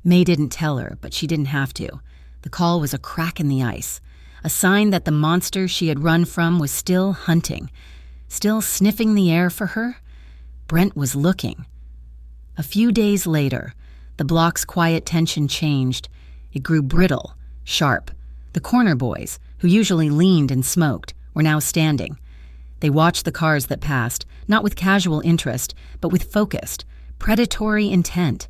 May didn't tell her, but she didn't have to. The call was a crack in the ice, a sign that the monster she had run from was still hunting, still sniffing the air for her. Brent was looking. A few days later, the block's quiet tension changed. It grew brittle, sharp. The corner boys, who usually leaned and smoked, were now standing. They watched the cars that passed, not with casual interest, but with focused, predatory intent.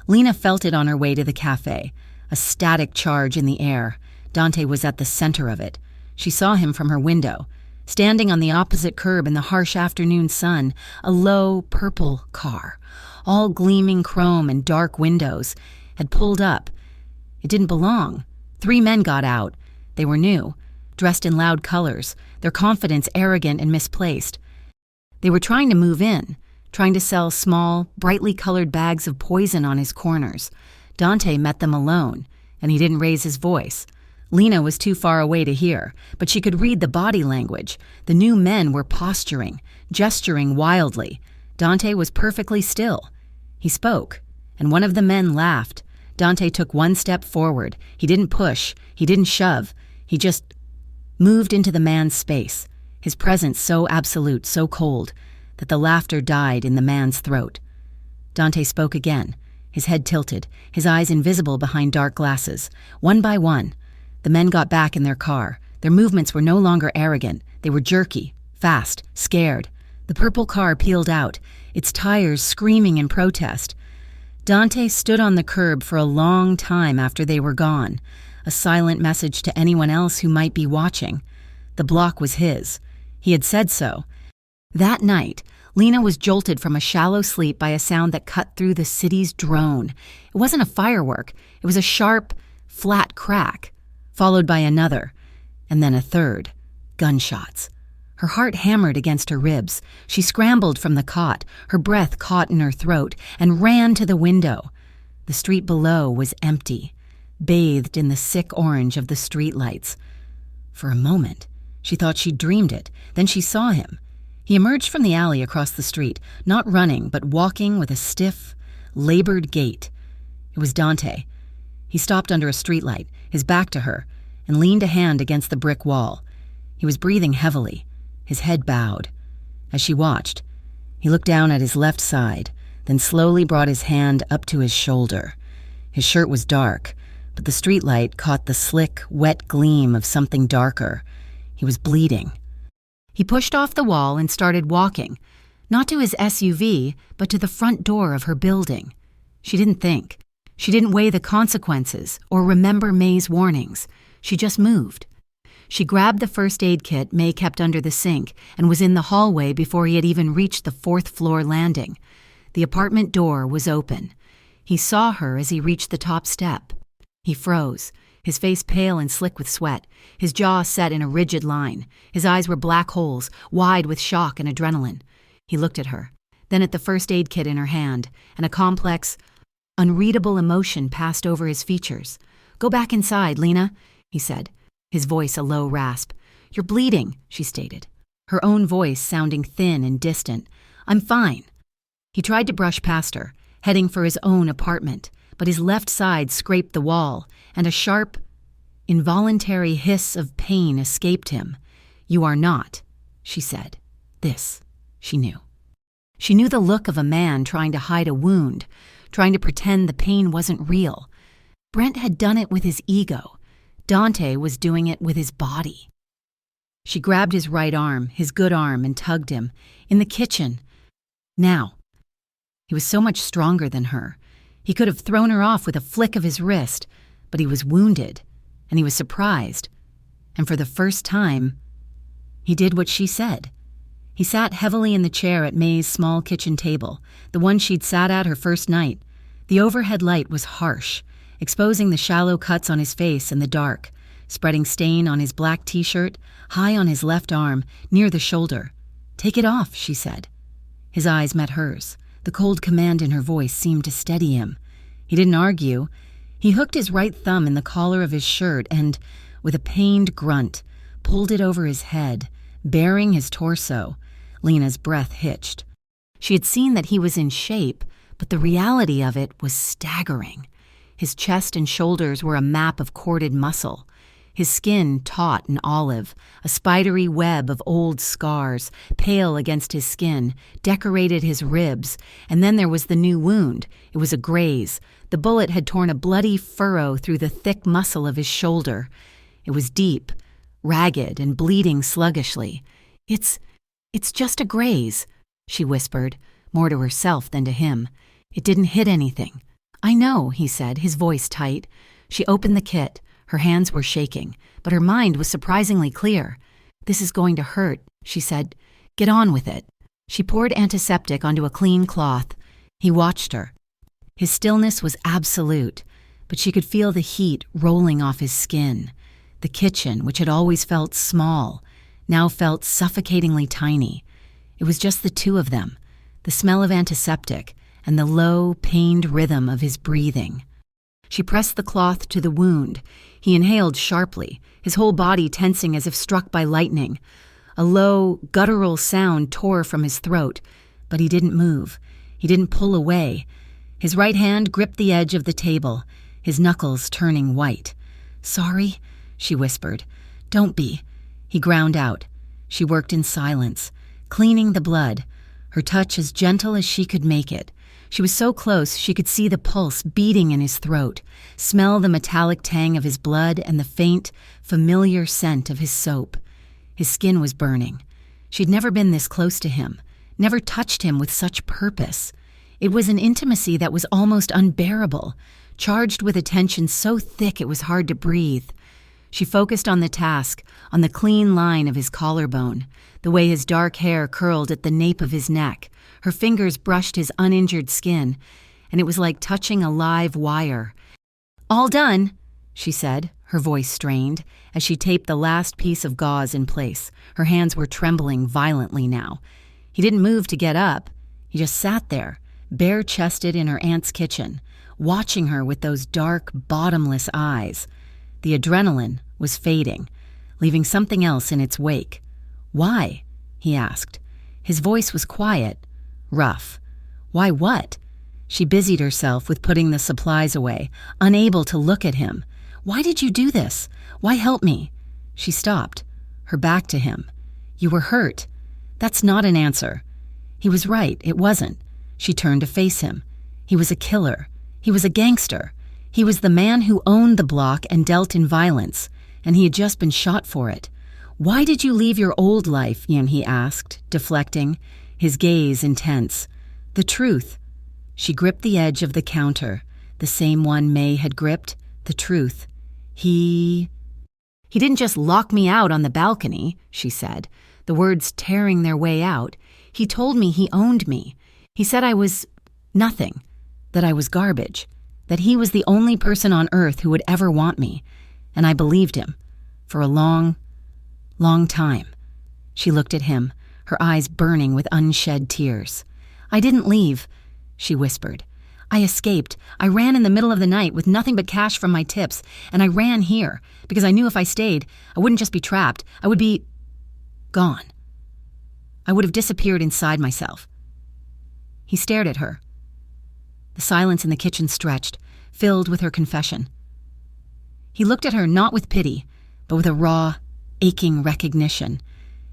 Lena felt it on her way to the cafe, a static charge in the air. Dante was at the center of it. She saw him from her window, standing on the opposite curb in the harsh afternoon sun, a low, purple car, all gleaming chrome and dark windows, had pulled up. It didn't belong. 3 men got out. They were new, dressed in loud colors, their confidence arrogant and misplaced. They were trying to move in, trying to sell small, brightly colored bags of poison on his corners. Dante met them alone, and he didn't raise his voice. Lena was too far away to hear, but she could read the body language. The new men were posturing, gesturing wildly. Dante was perfectly still. He spoke, and one of the men laughed. Dante took 1 step forward. He didn't push. He didn't shove. He just moved into the man's space, his presence so absolute, so cold, that the laughter died in the man's throat. Dante spoke again, his head tilted, his eyes invisible behind dark glasses. One by one, the men got back in their car. Their movements were no longer arrogant. They were jerky, fast, scared. The purple car peeled out, its tires screaming in protest. Dante stood on the curb for a long time after they were gone, a silent message to anyone else who might be watching. The block was his. He had said so. That night, Lena was jolted from a shallow sleep by a sound that cut through the city's drone. It wasn't a firework. It was a sharp, flat crack, followed by another, and then a third. Gunshots. Her heart hammered against her ribs. She scrambled from the cot, her breath caught in her throat, and ran to the window. The street below was empty, bathed in the sick orange of the streetlights. For a moment, she thought she'd dreamed it. Then she saw him. He emerged from the alley across the street, not running, but walking with a stiff, labored gait. It was Dante. He stopped under a streetlight, his back to her, and leaned a hand against the brick wall. He was breathing heavily, his head bowed. As she watched, he looked down at his left side, then slowly brought his hand up to his shoulder. His shirt was dark, but the streetlight caught the slick, wet gleam of something darker. He was bleeding. He pushed off the wall and started walking, not to his SUV, but to the front door of her building. She didn't think. She didn't weigh the consequences or remember May's warnings. She just moved. She grabbed the first aid kit May kept under the sink and was in the hallway before he had even reached the 4th-floor landing. The apartment door was open. He saw her as he reached the top step. He froze, his face pale and slick with sweat, his jaw set in a rigid line. His eyes were black holes, wide with shock and adrenaline. He looked at her, then at the first aid kit in her hand, and a complex, unreadable emotion passed over his features. "Go back inside, Lena," he said, his voice a low rasp. "You're bleeding," she stated, her own voice sounding thin and distant. "I'm fine." He tried to brush past her, heading for his own apartment, but his left side scraped the wall, and a sharp, involuntary hiss of pain escaped him. "You are not," she said. This, she knew. She knew the look of a man trying to hide a wound, trying to pretend the pain wasn't real. Brent had done it with his ego. Dante was doing it with his body. She grabbed his right arm, his good arm, and tugged him. In the kitchen. Now. He was so much stronger than her. He could have thrown her off with a flick of his wrist, but he was wounded, and he was surprised. And for the first time, he did what she said. He sat heavily in the chair at May's small kitchen table, the one she'd sat at her first night. The overhead light was harsh, exposing the shallow cuts on his face in the dark, spreading stain on his black t-shirt, high on his left arm, near the shoulder. "Take it off," she said. His eyes met hers. The cold command in her voice seemed to steady him. He didn't argue. He hooked his right thumb in the collar of his shirt and, with a pained grunt, pulled it over his head, baring his torso. Lena's breath hitched. She had seen that he was in shape, but the reality of it was staggering. His chest and shoulders were a map of corded muscle. His skin taut and olive, a spidery web of old scars, pale against his skin, decorated his ribs, and then there was the new wound. It was a graze. The bullet had torn a bloody furrow through the thick muscle of his shoulder. It was deep, ragged, and bleeding sluggishly. It's just a graze," she whispered, more to herself than to him. "It didn't hit anything." "I know," he said, his voice tight. She opened the kit. Her hands were shaking, but her mind was surprisingly clear. "This is going to hurt," she said. "Get on with it." She poured antiseptic onto a clean cloth. He watched her. His stillness was absolute, but she could feel the heat rolling off his skin. The kitchen, which had always felt small, now felt suffocatingly tiny. It was just the two of them, the smell of antiseptic and the low, pained rhythm of his breathing. She pressed the cloth to the wound. He inhaled sharply, his whole body tensing as if struck by lightning. A low, guttural sound tore from his throat, but he didn't move. He didn't pull away. His right hand gripped the edge of the table, his knuckles turning white. "Sorry," she whispered. "Don't be." He ground out. She worked in silence, cleaning the blood, her touch as gentle as she could make it. She was so close she could see the pulse beating in his throat, smell the metallic tang of his blood and the faint, familiar scent of his soap. His skin was burning. She'd never been this close to him, never touched him with such purpose. It was an intimacy that was almost unbearable, charged with a tension so thick it was hard to breathe. She focused on the task, on the clean line of his collarbone, the way his dark hair curled at the nape of his neck. Her fingers brushed his uninjured skin, and it was like touching a live wire. "All done," she said, her voice strained, as she taped the last piece of gauze in place. Her hands were trembling violently now. He didn't move to get up. He just sat there, bare-chested in her aunt's kitchen, watching her with those dark, bottomless eyes. The adrenaline was fading, leaving something else in its wake. "Why?" he asked. His voice was quiet, rough. "Why what?" She busied herself with putting the supplies away, unable to look at him. "Why did you do this? Why help me?" She stopped, her back to him. "You were hurt." "That's not an answer." He was right, it wasn't. She turned to face him. He was a killer. He was a gangster. He was the man who owned the block and dealt in violence, and he had just been shot for it. "Why did you leave your old life?" He asked, deflecting, his gaze intense. "The truth." She gripped the edge of the counter, the same one May had gripped. The truth. He didn't just lock me out on the balcony," she said, the words tearing their way out. "He told me he owned me. He said I was nothing, that I was garbage, that he was the only person on earth who would ever want me. And I believed him. For a long, long time." She looked at him, her eyes burning with unshed tears. "I didn't leave," she whispered. "I escaped. I ran in the middle of the night with nothing but cash from my tips, and I ran here because I knew if I stayed, I wouldn't just be trapped. I would be gone. I would have disappeared inside myself." He stared at her. The silence in the kitchen stretched, filled with her confession. He looked at her not with pity, but with a raw, aching recognition.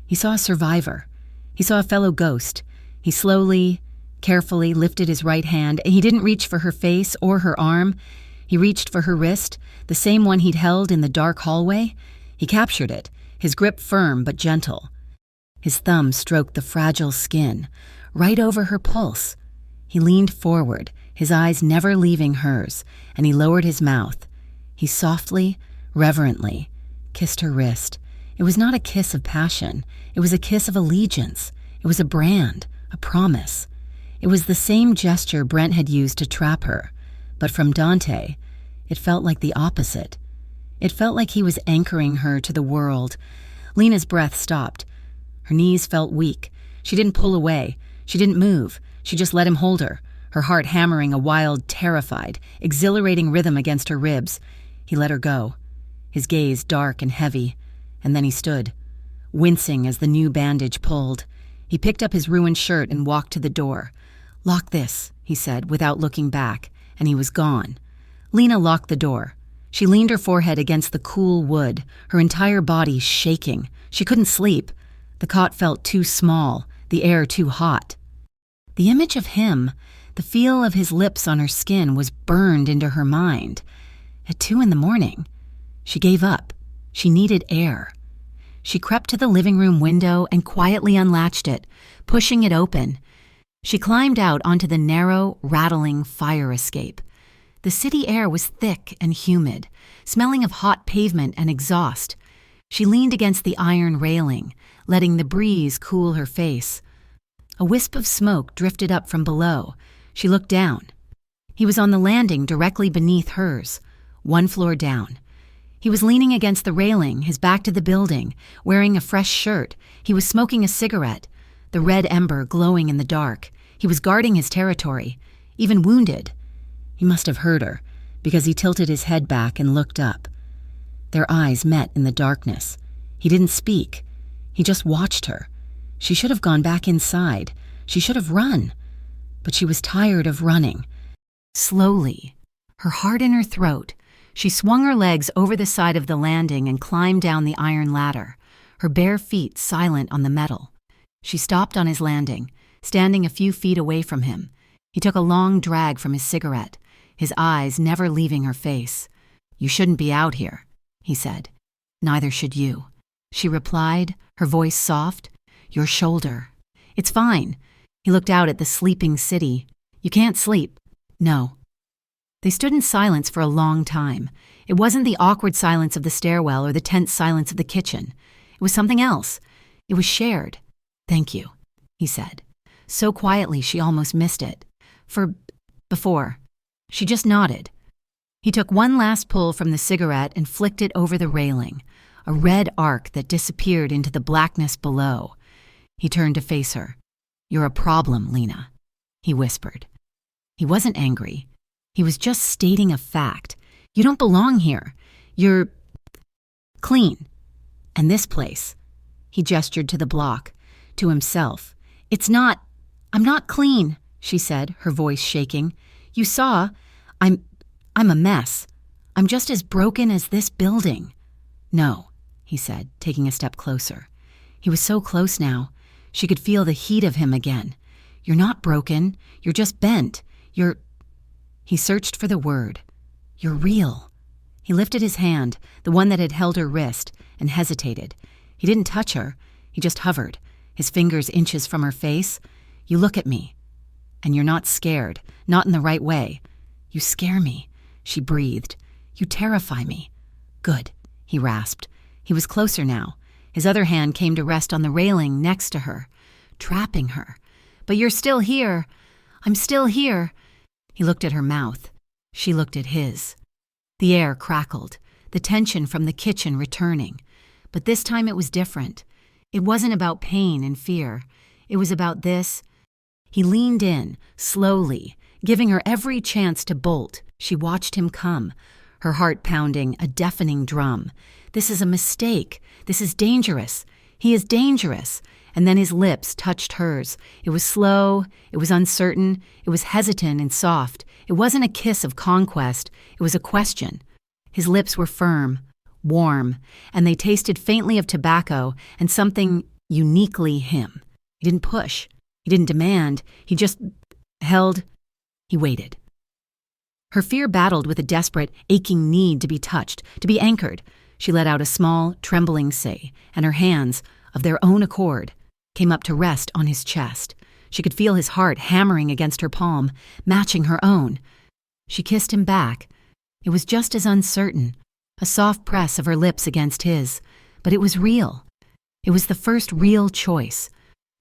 He saw a survivor. He saw a fellow ghost. He slowly, carefully lifted his right hand, and he didn't reach for her face or her arm. He reached for her wrist, the same one he'd held in the dark hallway. He captured it, his grip firm but gentle. His thumb stroked the fragile skin, right over her pulse. He leaned forward, his eyes never leaving hers, and he lowered his mouth. He softly, reverently, kissed her wrist. It was not a kiss of passion. It was a kiss of allegiance. It was a brand, a promise. It was the same gesture Brent had used to trap her, but from Dante, it felt like the opposite. It felt like he was anchoring her to the world. Lena's breath stopped. Her knees felt weak. She didn't pull away. She didn't move. She just let him hold her, her heart hammering a wild, terrified, exhilarating rhythm against her ribs. He let her go, his gaze dark and heavy, and then he stood, wincing as the new bandage pulled. He picked up his ruined shirt and walked to the door. "Lock this," he said, without looking back, and he was gone. Lena locked the door. She leaned her forehead against the cool wood, her entire body shaking. She couldn't sleep. The cot felt too small, the air too hot. The image of him, the feel of his lips on her skin, was burned into her mind. At 2 a.m, she gave up. She needed air. She crept to the living room window and quietly unlatched it, pushing it open. She climbed out onto the narrow, rattling fire escape. The city air was thick and humid, smelling of hot pavement and exhaust. She leaned against the iron railing, letting the breeze cool her face. A wisp of smoke drifted up from below. She looked down. He was on the landing directly beneath hers, 1 floor down. He was leaning against the railing, his back to the building, wearing a fresh shirt. He was smoking a cigarette, the red ember glowing in the dark. He was guarding his territory, even wounded. He must have heard her, because he tilted his head back and looked up. Their eyes met in the darkness. He didn't speak. He just watched her. She should have gone back inside. She should have run. But she was tired of running. Slowly, her heart in her throat, she swung her legs over the side of the landing and climbed down the iron ladder, her bare feet silent on the metal. She stopped on his landing, standing a few feet away from him. He took a long drag from his cigarette, his eyes never leaving her face. "You shouldn't be out here," he said. "Neither should you," she replied, her voice soft. "Your shoulder." "It's fine." He looked out at the sleeping city. "You can't sleep." "No." They stood in silence for a long time. It wasn't the awkward silence of the stairwell or the tense silence of the kitchen. It was something else. It was shared. "Thank you," he said, so quietly she almost missed it. Before. She just nodded. He took one last pull from the cigarette and flicked it over the railing, a red arc that disappeared into the blackness below. He turned to face her. "You're a problem, Lena," he whispered. He wasn't angry. He was just stating a fact. "You don't belong here. You're clean. And this place," he gestured to the block, to himself. I'm not clean," she said, her voice shaking. "You saw, I'm a mess. I'm just as broken as this building." "No," he said, taking a step closer. He was so close now. She could feel the heat of him again. "You're not broken. You're just bent. He searched for the word. "You're real." He lifted his hand, the one that had held her wrist, and hesitated. He didn't touch her. He just hovered, his fingers inches from her face. "You look at me. And you're not scared, not in the right way." "You scare me," she breathed. "You terrify me." "Good," he rasped. He was closer now. His other hand came to rest on the railing next to her, trapping her. "But you're still here." "I'm still here." He looked at her mouth. She looked at his. The air crackled, the tension from the kitchen returning. But this time it was different. It wasn't about pain and fear. It was about this. He leaned in, slowly, giving her every chance to bolt. She watched him come, her heart pounding, a deafening drum. "This is a mistake. This is dangerous. He is dangerous." And then his lips touched hers. It was slow, it was uncertain, it was hesitant and soft. It wasn't a kiss of conquest, it was a question. His lips were firm, warm, and they tasted faintly of tobacco and something uniquely him. He didn't push. He didn't demand. He just held. He waited. Her fear battled with a desperate, aching need to be touched, to be anchored. She let out a small, trembling sigh, and her hands, of their own accord, came up to rest on his chest. She could feel his heart hammering against her palm, matching her own. She kissed him back. It was just as uncertain, a soft press of her lips against his, but it was real. It was the first real choice,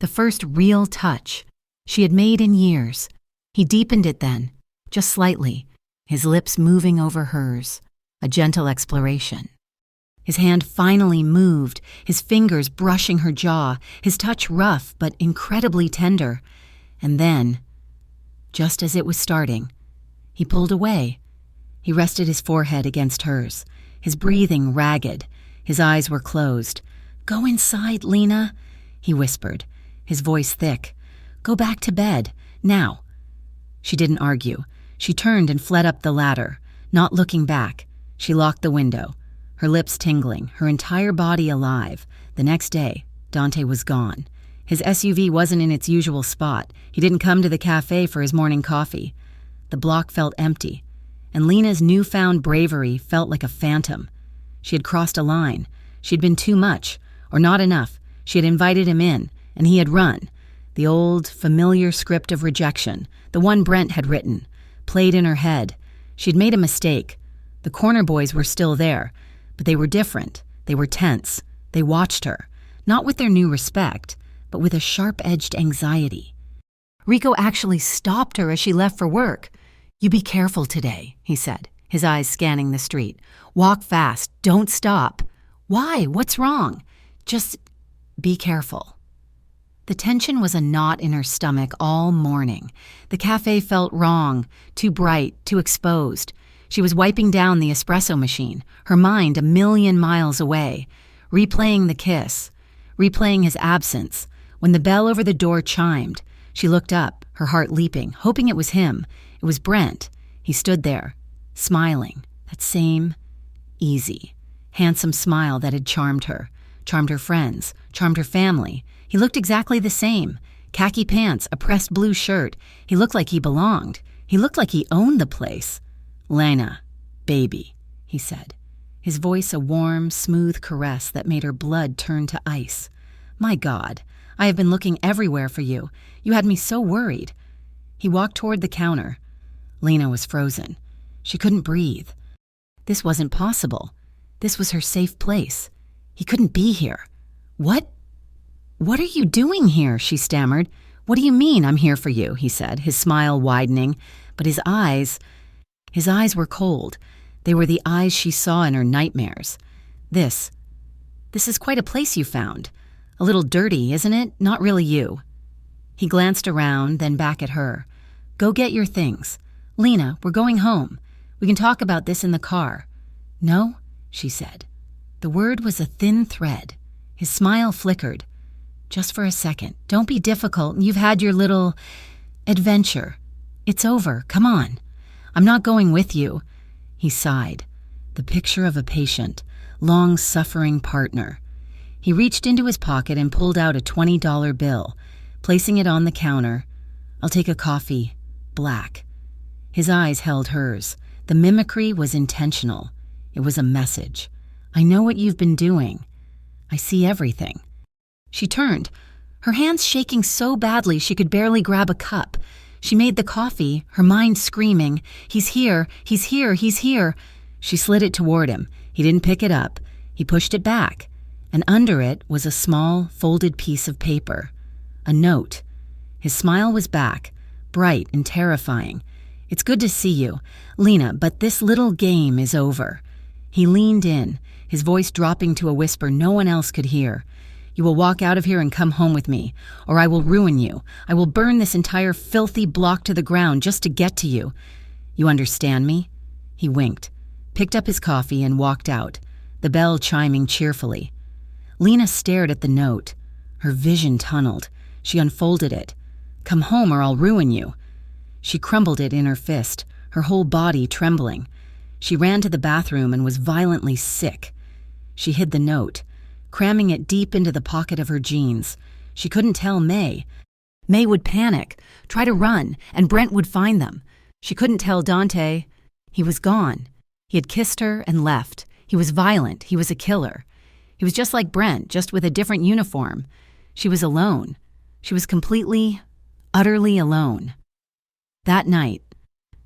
the first real touch she had made in years. He deepened it then, just slightly, his lips moving over hers, a gentle exploration. His hand finally moved, his fingers brushing her jaw, his touch rough but incredibly tender. And then, just as it was starting, he pulled away. He rested his forehead against hers, his breathing ragged. His eyes were closed. "Go inside, Lena," he whispered, his voice thick. "Go back to bed, now." She didn't argue. She turned and fled up the ladder, not looking back. She locked the window, her lips tingling, her entire body alive. The next day, Dante was gone. His SUV wasn't in its usual spot. He didn't come to the cafe for his morning coffee. The block felt empty, and Lena's newfound bravery felt like a phantom. She had crossed a line. She'd been too much, or not enough. She had invited him in, and he had run. The old, familiar script of rejection, the one Brent had written, played in her head. She'd made a mistake. The corner boys were still there, but they were different. They were tense. They watched her, not with their new respect, but with a sharp-edged anxiety. Rico actually stopped her as she left for work. "You be careful today," he said, his eyes scanning the street. "Walk fast. Don't stop." "Why? What's wrong?" "Just be careful." The tension was a knot in her stomach all morning. The cafe felt wrong, too bright, too exposed. She was wiping down the espresso machine, her mind a million miles away, replaying the kiss, replaying his absence. When the bell over the door chimed, she looked up, her heart leaping, hoping it was him. It was Brent. He stood there, smiling, that same, easy, handsome smile that had charmed her friends, charmed her family. He looked exactly the same. Khaki pants, a pressed blue shirt. He looked like he belonged. He looked like he owned the place. "Lena, baby," he said, his voice a warm, smooth caress that made her blood turn to ice. "My God, I have been looking everywhere for you. You had me so worried." He walked toward the counter. Lena was frozen. She couldn't breathe. This wasn't possible. This was her safe place. He couldn't be here. What are you doing here?" she stammered. "What do you mean, I'm here for you?" he said, his smile widening. But his eyes were cold. They were the eyes she saw in her nightmares. This is quite a place you found. A little dirty, isn't it? Not really you." He glanced around, then back at her. "Go get your things. Lena, we're going home. We can talk about this in the car." "No," she said. The word was a thin thread. His smile flickered. "Just for a second. Don't be difficult. You've had your little adventure. It's over. Come on." "I'm not going with you." He sighed. The picture of a patient, long-suffering partner. He reached into his pocket and pulled out a $20 bill, placing it on the counter. "I'll take a coffee. Black." His eyes held hers. The mimicry was intentional. It was a message. "I know what you've been doing. I see everything." She turned, her hands shaking so badly she could barely grab a cup. She made the coffee, her mind screaming, "He's here, he's here, he's here." She slid it toward him. He didn't pick it up. He pushed it back, and under it was a small, folded piece of paper. A note. His smile was back, bright and terrifying. "It's good to see you, Lena, but this little game is over." He leaned in, his voice dropping to a whisper no one else could hear. "You will walk out of here and come home with me, or I will ruin you. I will burn this entire filthy block to the ground just to get to you. You understand me?" He winked, picked up his coffee and walked out, the bell chiming cheerfully. Lena stared at the note. Her vision tunneled. She unfolded it. "Come home or I'll ruin you." She crumbled it in her fist, her whole body trembling. She ran to the bathroom and was violently sick. She hid the note, cramming it deep into the pocket of her jeans. She couldn't tell May. May would panic, try to run, and Brent would find them. She couldn't tell Dante. He was gone. He had kissed her and left. He was violent. He was a killer. He was just like Brent, just with a different uniform. She was alone. She was completely, utterly alone. That night,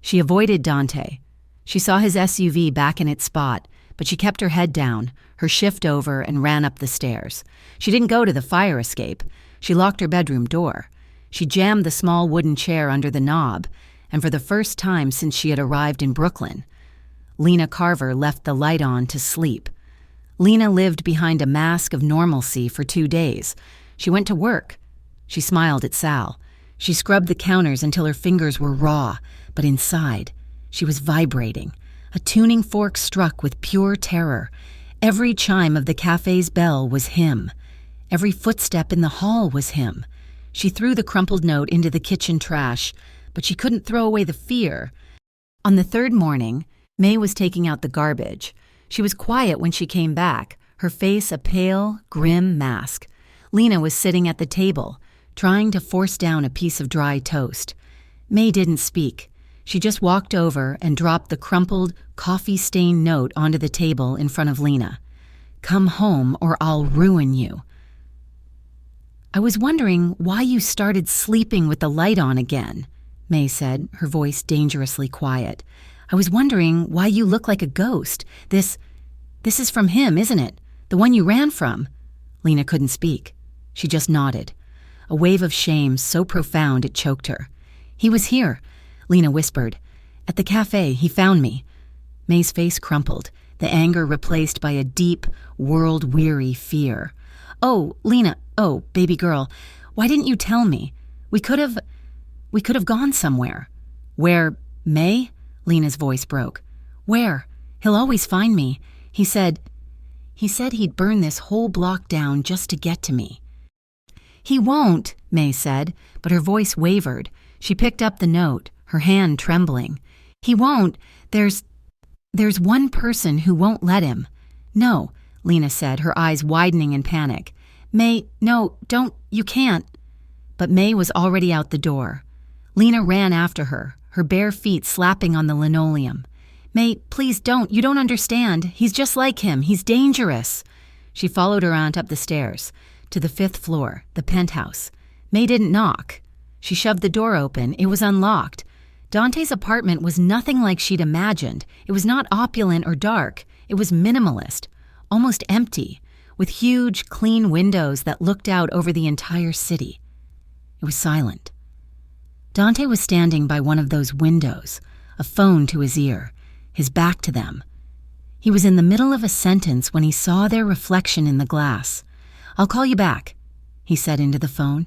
she avoided Dante. She saw his SUV back in its spot, but she kept her head down, her shift over, and ran up the stairs. She didn't go to the fire escape. She locked her bedroom door. She jammed the small wooden chair under the knob, and for the first time since she had arrived in Brooklyn, Lena Carver left the light on to sleep. Lena lived behind a mask of normalcy for 2 days. She went to work. She smiled at Sal. She scrubbed the counters until her fingers were raw, but inside, she was vibrating. A tuning fork struck with pure terror. Every chime of the cafe's bell was him. Every footstep in the hall was him. She threw the crumpled note into the kitchen trash, but she couldn't throw away the fear. On the third morning, May was taking out the garbage. She was quiet when she came back, her face a pale, grim mask. Lena was sitting at the table, trying to force down a piece of dry toast. May didn't speak. She just walked over and dropped the crumpled, coffee-stained note onto the table in front of Lena. "Come home or I'll ruin you." "I was wondering why you started sleeping with the light on again," May said, her voice dangerously quiet. "I was wondering why you look like a ghost. This is from him, isn't it? The one you ran from?" Lena couldn't speak. She just nodded. A wave of shame so profound it choked her. "He was here," Lena whispered. "At the cafe, he found me." May's face crumpled, the anger replaced by a deep, world-weary fear. "Oh, Lena, oh, baby girl, why didn't you tell me? We could have gone somewhere." "Where, May?" Lena's voice broke. "Where? He'll always find me. He said he'd burn this whole block down just to get to me." "He won't," May said, but her voice wavered. She picked up the note, her hand trembling. "He won't. There's one person who won't let him." "No," Lena said, her eyes widening in panic. "May, no, don't, you can't." But May was already out the door. Lena ran after her, her bare feet slapping on the linoleum. "May, please don't, you don't understand. He's just like him. He's dangerous." She followed her aunt up the stairs, to the 5th floor, the penthouse. May didn't knock. She shoved the door open. It was unlocked. Dante's apartment was nothing like she'd imagined. It was not opulent or dark. It was minimalist, almost empty, with huge, clean windows that looked out over the entire city. It was silent. Dante was standing by one of those windows, a phone to his ear, his back to them. He was in the middle of a sentence when he saw their reflection in the glass. "I'll call you back," he said into the phone,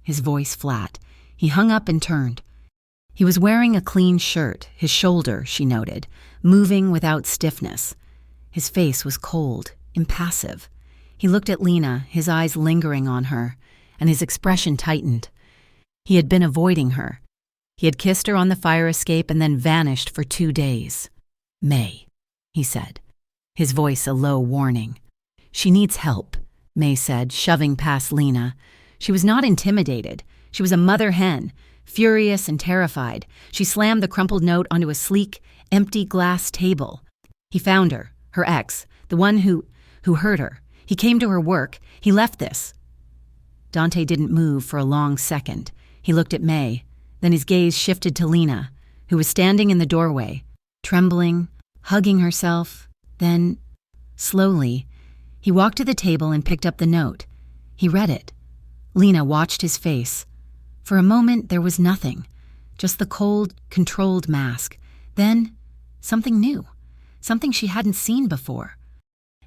his voice flat. He hung up and turned. He was wearing a clean shirt, his shoulder, she noted, moving without stiffness. His face was cold, impassive. He looked at Lena, his eyes lingering on her, and his expression tightened. He had been avoiding her. He had kissed her on the fire escape and then vanished for 2 days. "May," he said, his voice a low warning. "She needs help," May said, shoving past Lena. She was not intimidated. She was a mother hen, furious and terrified. She slammed the crumpled note onto a sleek, empty glass table. He found her, her ex, the one who hurt her. He came to her work. He left this. Dante didn't move for a long second. He looked at May. Then his gaze shifted to Lena, who was standing in the doorway, trembling, hugging herself. Then, slowly, he walked to the table and picked up the note. He read it. Lena watched his face. For a moment, there was nothing, just the cold, controlled mask. Then, something new, something she hadn't seen before.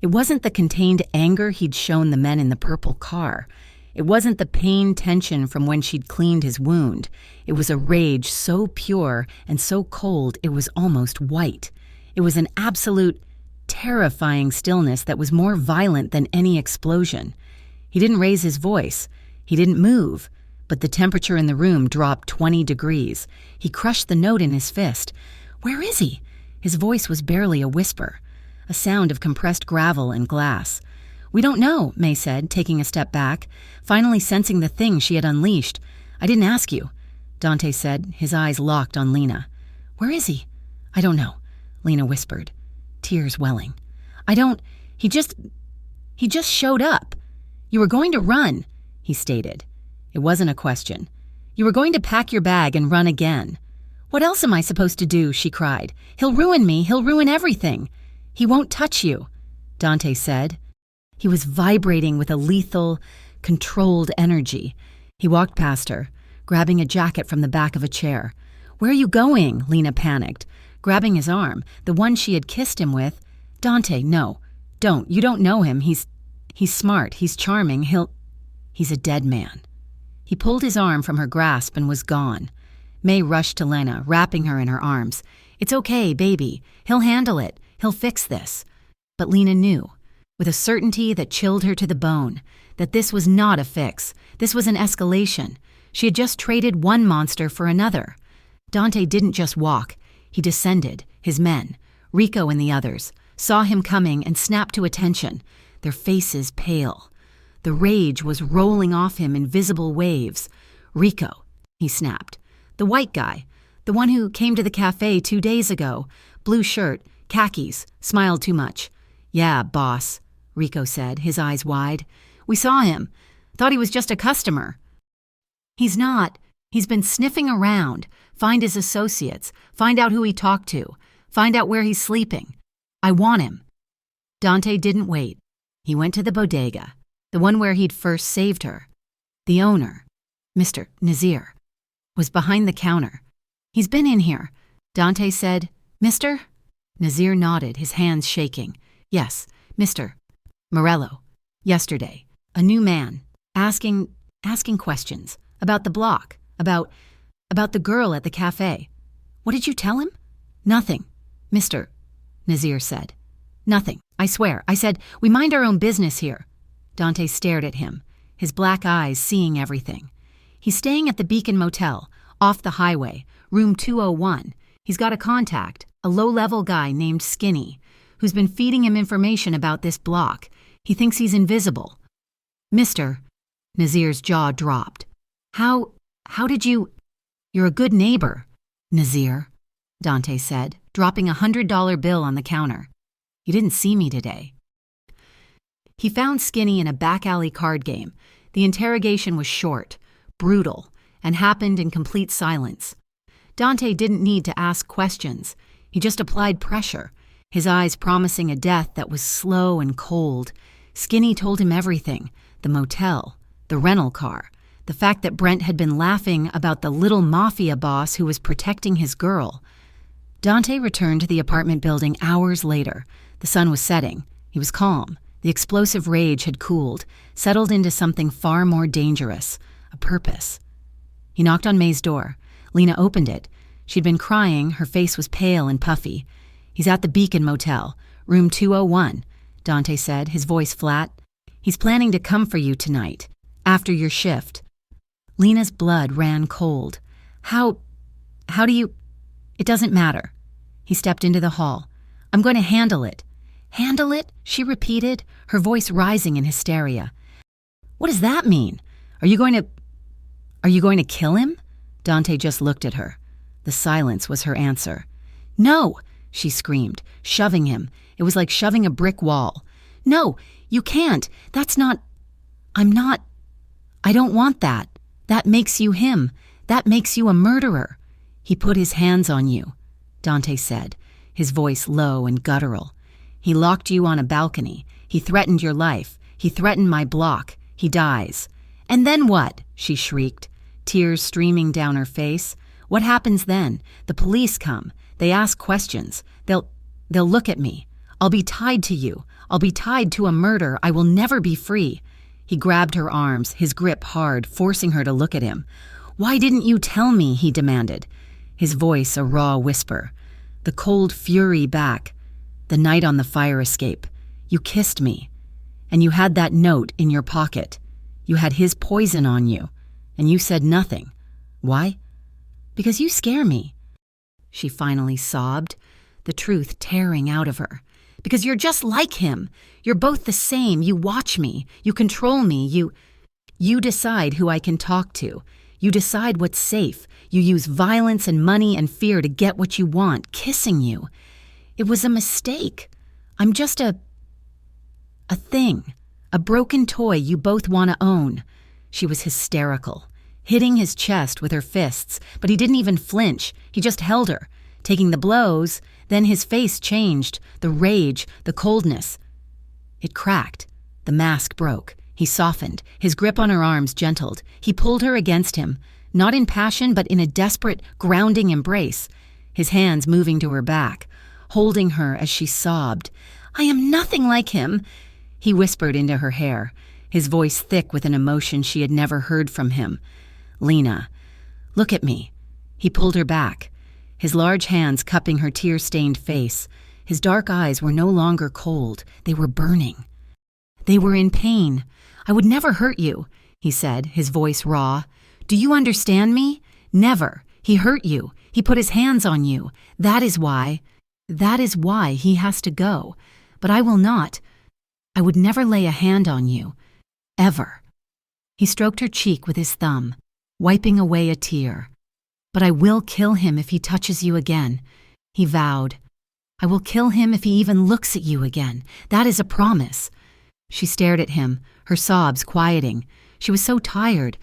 It wasn't the contained anger he'd shown the men in the purple car. It wasn't the pain tension from when she'd cleaned his wound. It was a rage so pure and so cold it was almost white. It was an absolute, terrifying stillness that was more violent than any explosion. He didn't raise his voice. He didn't move. But the temperature in the room dropped 20 degrees. He crushed the note in his fist. "Where is he?" His voice was barely a whisper, a sound of compressed gravel and glass. We don't know, May said, taking a step back, finally sensing the thing she had unleashed. I didn't ask you, Dante said, his eyes locked on Lena. Where is he? I don't know, Lena whispered, tears welling. He just showed up. You were going to run, he stated. It wasn't a question. You were going to pack your bag and run again. What else am I supposed to do, she cried. He'll ruin me, he'll ruin everything. He won't touch you, Dante said. He was vibrating with a lethal, controlled energy. He walked past her, grabbing a jacket from the back of a chair. Where are you going? Lena panicked, grabbing his arm, the one she had kissed him with. Dante, no, don't. You don't know him. He's smart. He's charming. He's a dead man. He pulled his arm from her grasp and was gone. May rushed to Lena, wrapping her in her arms. It's okay, baby. He'll handle it. He'll fix this. But Lena knew, with a certainty that chilled her to the bone, that this was not a fix. This was an escalation. She had just traded one monster for another. Dante didn't just walk. He descended. His men, Rico and the others, saw him coming and snapped to attention, their faces pale. The rage was rolling off him in visible waves. Rico, he snapped. The white guy, the one who came to the cafe 2 days ago, blue shirt, khakis, smiled too much. Yeah, boss, Rico said, his eyes wide. We saw him. Thought he was just a customer. He's not. He's been sniffing around. Find his associates. Find out who he talked to. Find out where he's sleeping. I want him. Dante didn't wait. He went to the bodega, the one where he'd first saved her. The owner, Mr. Nazir, was behind the counter. He's been in here, Dante said. Mister? Nazir nodded, his hands shaking. Yes, Mr. Morello. Yesterday, a new man, asking questions about the block, about the girl at the cafe. What did you tell him? Nothing, Mr. Nazir said. Nothing, I swear. I said, we mind our own business here. Dante stared at him, his black eyes seeing everything. He's staying at the Beacon Motel, off the highway, room 201. He's got a contact, a low-level guy named Skinny, who's been feeding him information about this block. He thinks he's invisible. Mr. Nazir's jaw dropped. How did you... You're a good neighbor, Nazir, Dante said, dropping $100 bill on the counter. You didn't see me today. He found Skinny in a back-alley card game. The interrogation was short, brutal, and happened in complete silence. Dante didn't need to ask questions. He just applied pressure, his eyes promising a death that was slow and cold. Skinny told him everything: the motel, the rental car, the fact that Brent had been laughing about the little mafia boss who was protecting his girl. Dante returned to the apartment building hours later. The sun was setting. He was calm. The explosive rage had cooled, settled into something far more dangerous, a purpose. He knocked on May's door. Lena opened it. She'd been crying, her face was pale and puffy. He's at the Beacon Motel, room 201, Dante said, his voice flat. He's planning to come for you tonight, after your shift. Lena's blood ran cold. How do you... It doesn't matter. He stepped into the hall. I'm going to handle it. Handle it? She repeated, her voice rising in hysteria. What does that mean? Are you going to kill him? Dante just looked at her. The silence was her answer. No, she screamed, shoving him. It was like shoving a brick wall. No, you can't. That's not... I don't want that. That makes you him. That makes you a murderer. He put his hands on you, Dante said, his voice low and guttural. He locked you on a balcony. He threatened your life. He threatened my block. He dies. And then what? She shrieked, tears streaming down her face. What happens then? The police come. They ask questions. They'll look at me. I'll be tied to you. I'll be tied to a murder. I will never be free. He grabbed her arms, his grip hard, forcing her to look at him. Why didn't you tell me? He demanded, his voice a raw whisper. The cold fury back. The night on the fire escape. You kissed me. And you had that note in your pocket. You had his poison on you. And you said nothing. Why? Because you scare me. She finally sobbed, the truth tearing out of her. Because you're just like him. You're both the same. You watch me. You control me. You decide who I can talk to. You decide what's safe. You use violence and money and fear to get what you want, kissing you. It was a mistake. I'm just a thing. A broken toy you both want to own." She was hysterical, hitting his chest with her fists, but he didn't even flinch. He just held her, taking the blows. Then his face changed, the rage, the coldness. It cracked. The mask broke. He softened. His grip on her arms gentled. He pulled her against him, not in passion but in a desperate, grounding embrace, his hands moving to her back, holding her as she sobbed. "I am nothing like him," he whispered into her hair, his voice thick with an emotion she had never heard from him. "Lena, look at me." He pulled her back, his large hands cupping her tear-stained face. His dark eyes were no longer cold. They were burning. They were in pain. "I would never hurt you," he said, his voice raw. "Do you understand me? Never. He hurt you. He put his hands on you. That is why he has to go. But I will not. I would never lay a hand on you. Ever." He stroked her cheek with his thumb, wiping away a tear. "But I will kill him if he touches you again," he vowed. "I will kill him if he even looks at you again. That is a promise." She stared at him, her sobs quieting. She was so tired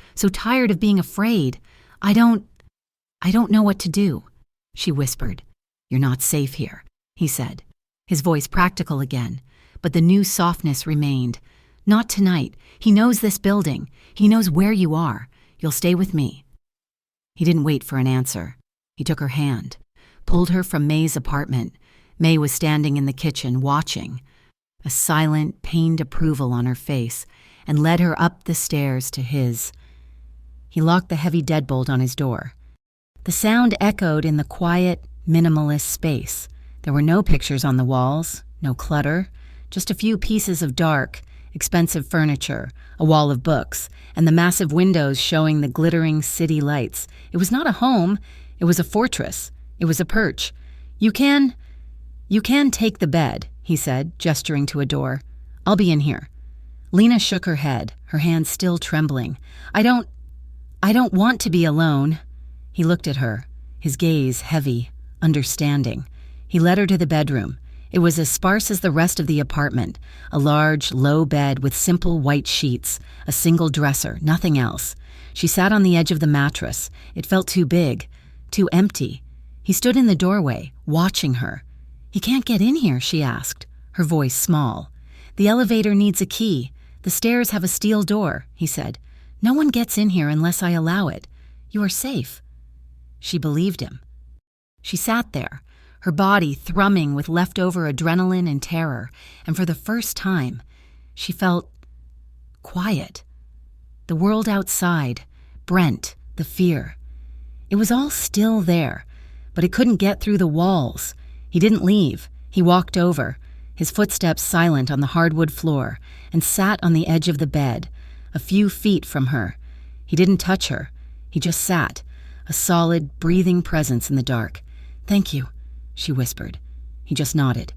of being afraid. I don't know what to do," she whispered. "You're not safe here," he said, his voice practical again, but the new softness remained. "Not tonight. He knows this building. He knows where you are. You'll stay with me." He didn't wait for an answer. He took her hand, pulled her from May's apartment. May was standing in the kitchen, watching, a silent, pained approval on her face, and led her up the stairs to his. He locked the heavy deadbolt on his door. The sound echoed in the quiet, minimalist space. There were no pictures on the walls, no clutter, just a few pieces of dark, expensive furniture, a wall of books, and the massive windows showing the glittering city lights. It was not a home. It was a fortress. It was a perch. You can take the bed," he said, gesturing to a door. "I'll be in here." Lena shook her head, her hands still trembling. I don't want to be alone." He looked at her, his gaze heavy, understanding. He led her to the bedroom. It was as sparse as the rest of the apartment, a large, low bed with simple white sheets, a single dresser, nothing else. She sat on the edge of the mattress. It felt too big, too empty. He stood in the doorway, watching her. "You can't get in here?" she asked, her voice small. "The elevator needs a key. The stairs have a steel door," he said. "No one gets in here unless I allow it. You are safe." She believed him. She sat there, her body thrumming with leftover adrenaline and terror, and for the first time, she felt quiet. The world outside, Brent, the fear. It was all still there, but it couldn't get through the walls. He didn't leave. He walked over, his footsteps silent on the hardwood floor, and sat on the edge of the bed, a few feet from her. He didn't touch her. He just sat, a solid, breathing presence in the dark. "Thank you," she whispered. He just nodded.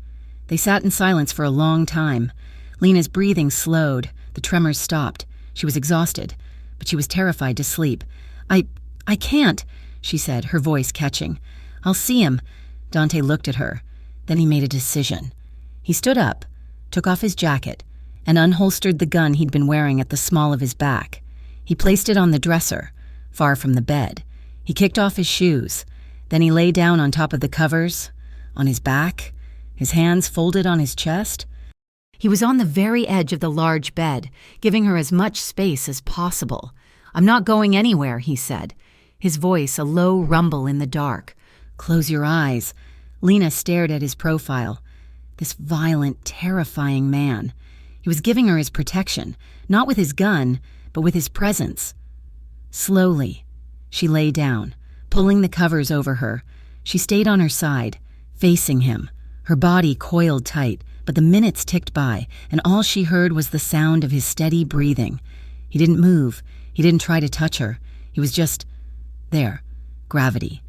They sat in silence for a long time. Lena's breathing slowed. The tremors stopped. She was exhausted, but she was terrified to sleep. I can't," she said, her voice catching. "I'll see him." Dante looked at her. Then he made a decision. He stood up, took off his jacket, and unholstered the gun he'd been wearing at the small of his back. He placed it on the dresser, far from the bed. He kicked off his shoes. Then he lay down on top of the covers, on his back, his hands folded on his chest. He was on the very edge of the large bed, giving her as much space as possible. "I'm not going anywhere," he said, his voice a low rumble in the dark. "Close your eyes." Lena stared at his profile. This violent, terrifying man. He was giving her his protection, not with his gun, but with his presence. Slowly, she lay down, pulling the covers over her. She stayed on her side, facing him, her body coiled tight, but the minutes ticked by, and all she heard was the sound of his steady breathing. He didn't move. He didn't try to touch her. He was just there, gravity,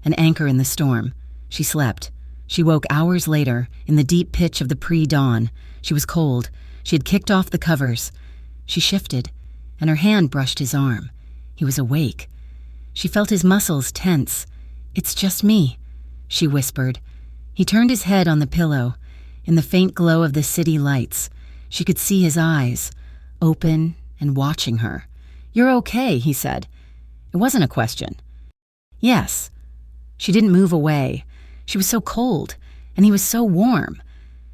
an anchor in the storm. She slept. She woke hours later, in the deep pitch of the pre-dawn. She was cold. She had kicked off the covers. She shifted, and her hand brushed his arm. He was awake. She felt his muscles tense. "It's just me," she whispered. He turned his head on the pillow. In the faint glow of the city lights, she could see his eyes, open and watching her. "You're okay," he said. It wasn't a question. "Yes." She didn't move away. She was so cold, and he was so warm.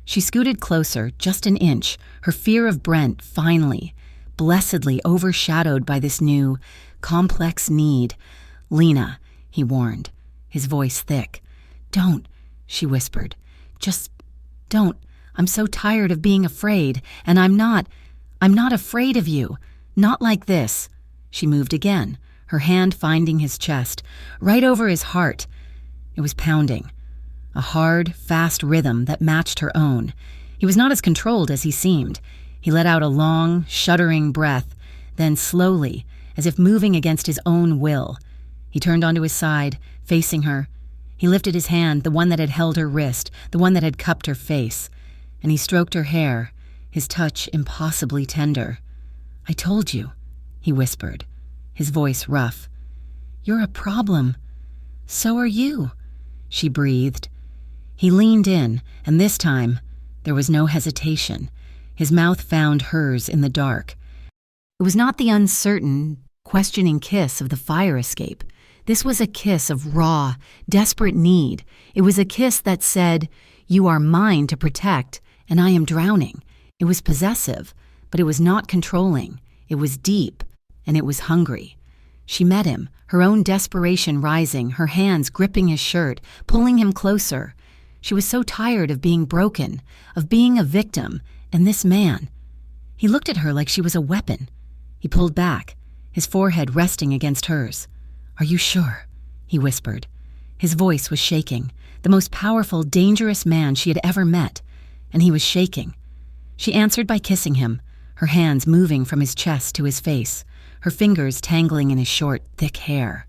She scooted closer, just an inch, her fear of Brent finally, blessedly overshadowed by this new, complex need. "Lena," he warned, his voice thick. "Don't," she whispered. "Just don't. I'm so tired of being afraid, and I'm not afraid of you. Not like this." She moved again, her hand finding his chest, right over his heart. It was pounding. A hard, fast rhythm that matched her own. He was not as controlled as he seemed. He let out a long, shuddering breath, then slowly, as if moving against his own will. He turned onto his side, facing her. He lifted his hand, the one that had held her wrist, the one that had cupped her face, and he stroked her hair, his touch impossibly tender. "I told you," he whispered, his voice rough. "You're a problem." "So are you," she breathed. He leaned in, and this time, there was no hesitation. His mouth found hers in the dark. It was not the uncertain, questioning kiss of the fire escape. This was a kiss of raw, desperate need. It was a kiss that said, "You are mine to protect, and I am drowning." It was possessive, but it was not controlling. It was deep, and it was hungry. She met him, her own desperation rising, her hands gripping his shirt, pulling him closer. She was so tired of being broken, of being a victim, and this man. He looked at her like she was a weapon. He pulled back, his forehead resting against hers. "Are you sure?" he whispered. His voice was shaking, the most powerful, dangerous man she had ever met, and he was shaking. She answered by kissing him, her hands moving from his chest to his face, her fingers tangling in his short, thick hair.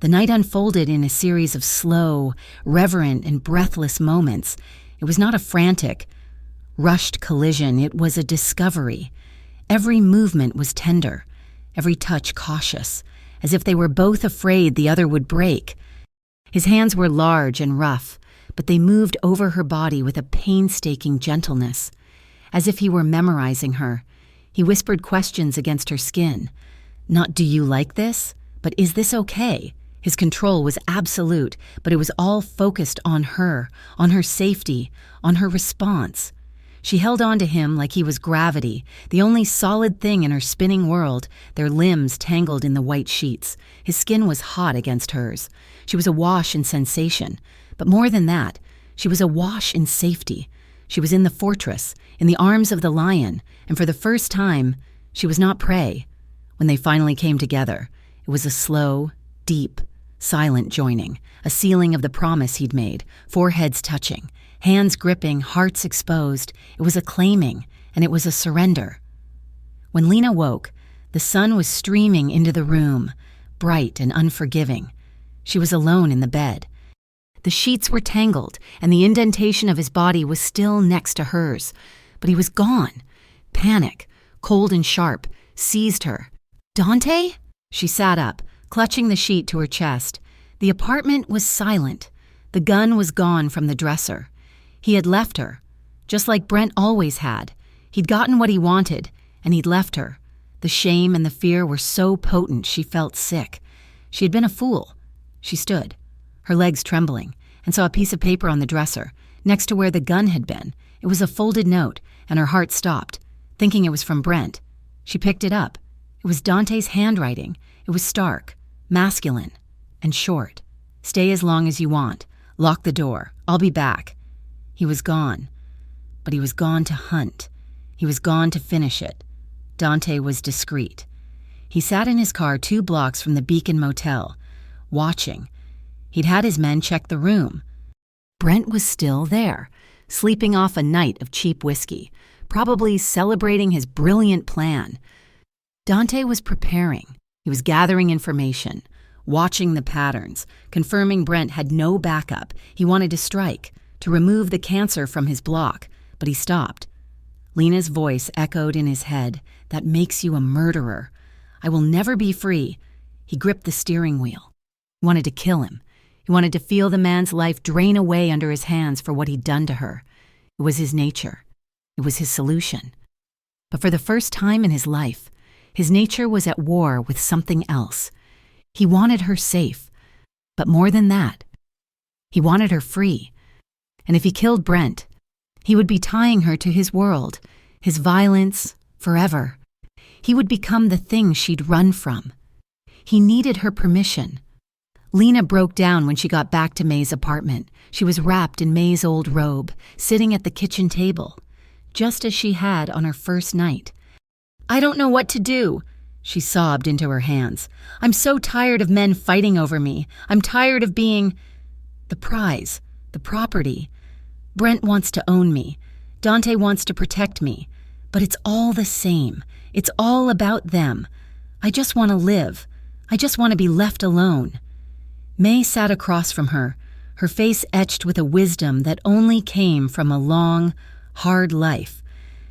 The night unfolded in a series of slow, reverent, and breathless moments. It was not a frantic, rushed collision. It was a discovery. Every movement was tender, every touch cautious, as if they were both afraid the other would break. His hands were large and rough, but they moved over her body with a painstaking gentleness, as if he were memorizing her. He whispered questions against her skin. Not "do you like this?" but "is this okay?" His control was absolute, but it was all focused on her safety, on her response. She held on to him like he was gravity, the only solid thing in her spinning world, their limbs tangled in the white sheets. His skin was hot against hers. She was awash in sensation, but more than that, she was awash in safety. She was in the fortress, in the arms of the lion, and for the first time, she was not prey. When they finally came together, it was a slow, deep, silent joining, a sealing of the promise he'd made, foreheads touching, hands gripping, hearts exposed. It was a claiming, and it was a surrender. When Lena woke, the sun was streaming into the room, bright and unforgiving. She was alone in the bed. The sheets were tangled, and the indentation of his body was still next to hers. But he was gone. Panic, cold and sharp, seized her. "Dante?" She sat up, clutching the sheet to her chest. The apartment was silent. The gun was gone from the dresser. He had left her, just like Brent always had. He'd gotten what he wanted, and he'd left her. The shame and the fear were so potent she felt sick. She had been a fool. She stood, her legs trembling, and saw a piece of paper on the dresser, next to where the gun had been. It was a folded note, and her heart stopped, thinking it was from Brent. She picked it up. It was Dante's handwriting. It was stark, masculine, and short. "Stay as long as you want. Lock the door. I'll be back." He was gone. But he was gone to hunt. He was gone to finish it. Dante was discreet. He sat in his car 2 blocks from the Beacon Motel, watching. He'd had his men check the room. Brent was still there, sleeping off a night of cheap whiskey, probably celebrating his brilliant plan. Dante was preparing. He was gathering information, watching the patterns, confirming Brent had no backup. He wanted to strike, to remove the cancer from his block, but he stopped. Lena's voice echoed in his head. That makes you a murderer. I will never be free. He gripped the steering wheel. He wanted to kill him. He wanted to feel the man's life drain away under his hands for what he'd done to her. It was his nature. It was his solution. But for the first time in his life, his nature was at war with something else. He wanted her safe. But more than that, he wanted her free. And if he killed Brent, he would be tying her to his world, his violence, forever. He would become the thing she'd run from. He needed her permission. Lena broke down when she got back to May's apartment. She was wrapped in May's old robe, sitting at the kitchen table, just as she had on her first night. I don't know what to do, she sobbed into her hands. I'm so tired of men fighting over me. I'm tired of being the prize, the property. Brent wants to own me. Dante wants to protect me. But it's all the same. It's all about them. I just want to live. I just want to be left alone. May sat across from her, her face etched with a wisdom that only came from a long, hard life.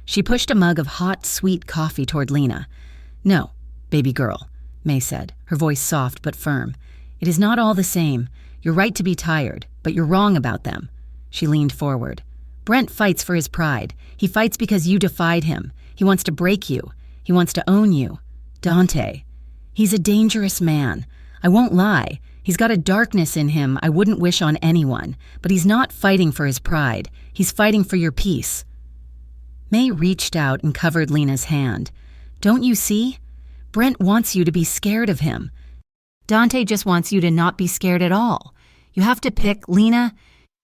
She pushed a mug of hot, sweet coffee toward Lena. No, baby girl, May said, her voice soft but firm. It is not all the same. You're right to be tired, but you're wrong about them. She leaned forward. Brent fights for his pride. He fights because you defied him. He wants to break you. He wants to own you. Dante. He's a dangerous man. I won't lie. He's got a darkness in him I wouldn't wish on anyone, but he's not fighting for his pride. He's fighting for your peace. May reached out and covered Lena's hand. Don't you see? Brent wants you to be scared of him. Dante just wants you to not be scared at all. You have to pick, Lena.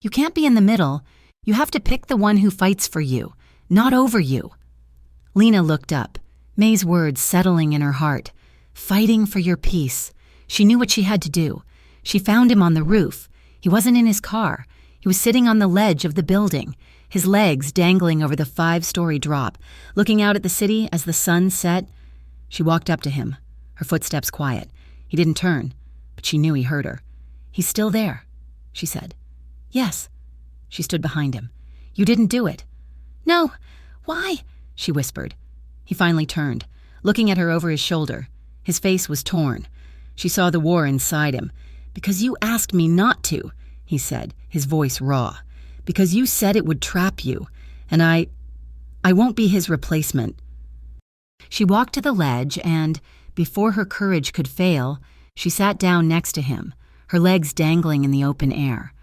You can't be in the middle. You have to pick the one who fights for you, not over you. Lena looked up, May's words settling in her heart. Fighting for your peace. She knew what she had to do. She found him on the roof. He wasn't in his car. He was sitting on the ledge of the building, his legs dangling over the 5-story drop, looking out at the city as the sun set. She walked up to him, her footsteps quiet. He didn't turn, but she knew he heard her. He's still there, she said. Yes. She stood behind him. You didn't do it. No. Why? She whispered. He finally turned, looking at her over his shoulder. His face was torn. She saw the war inside him. Because you asked me not to, he said, his voice raw. Because you said it would trap you, and I won't be his replacement. She walked to the ledge and, before her courage could fail, she sat down next to him, her legs dangling in the open air,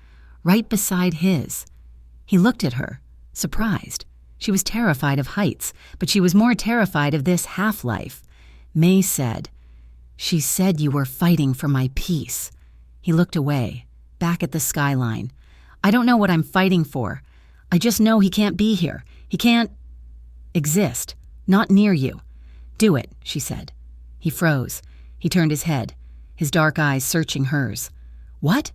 right beside his. He looked at her, surprised. She was terrified of heights, but she was more terrified of this half-life. May said, She said you were fighting for my peace. He looked away, back at the skyline. I don't know what I'm fighting for. I just know he can't be here. He can't exist. Not near you. Do it, she said. He froze. He turned his head, his dark eyes searching hers. What?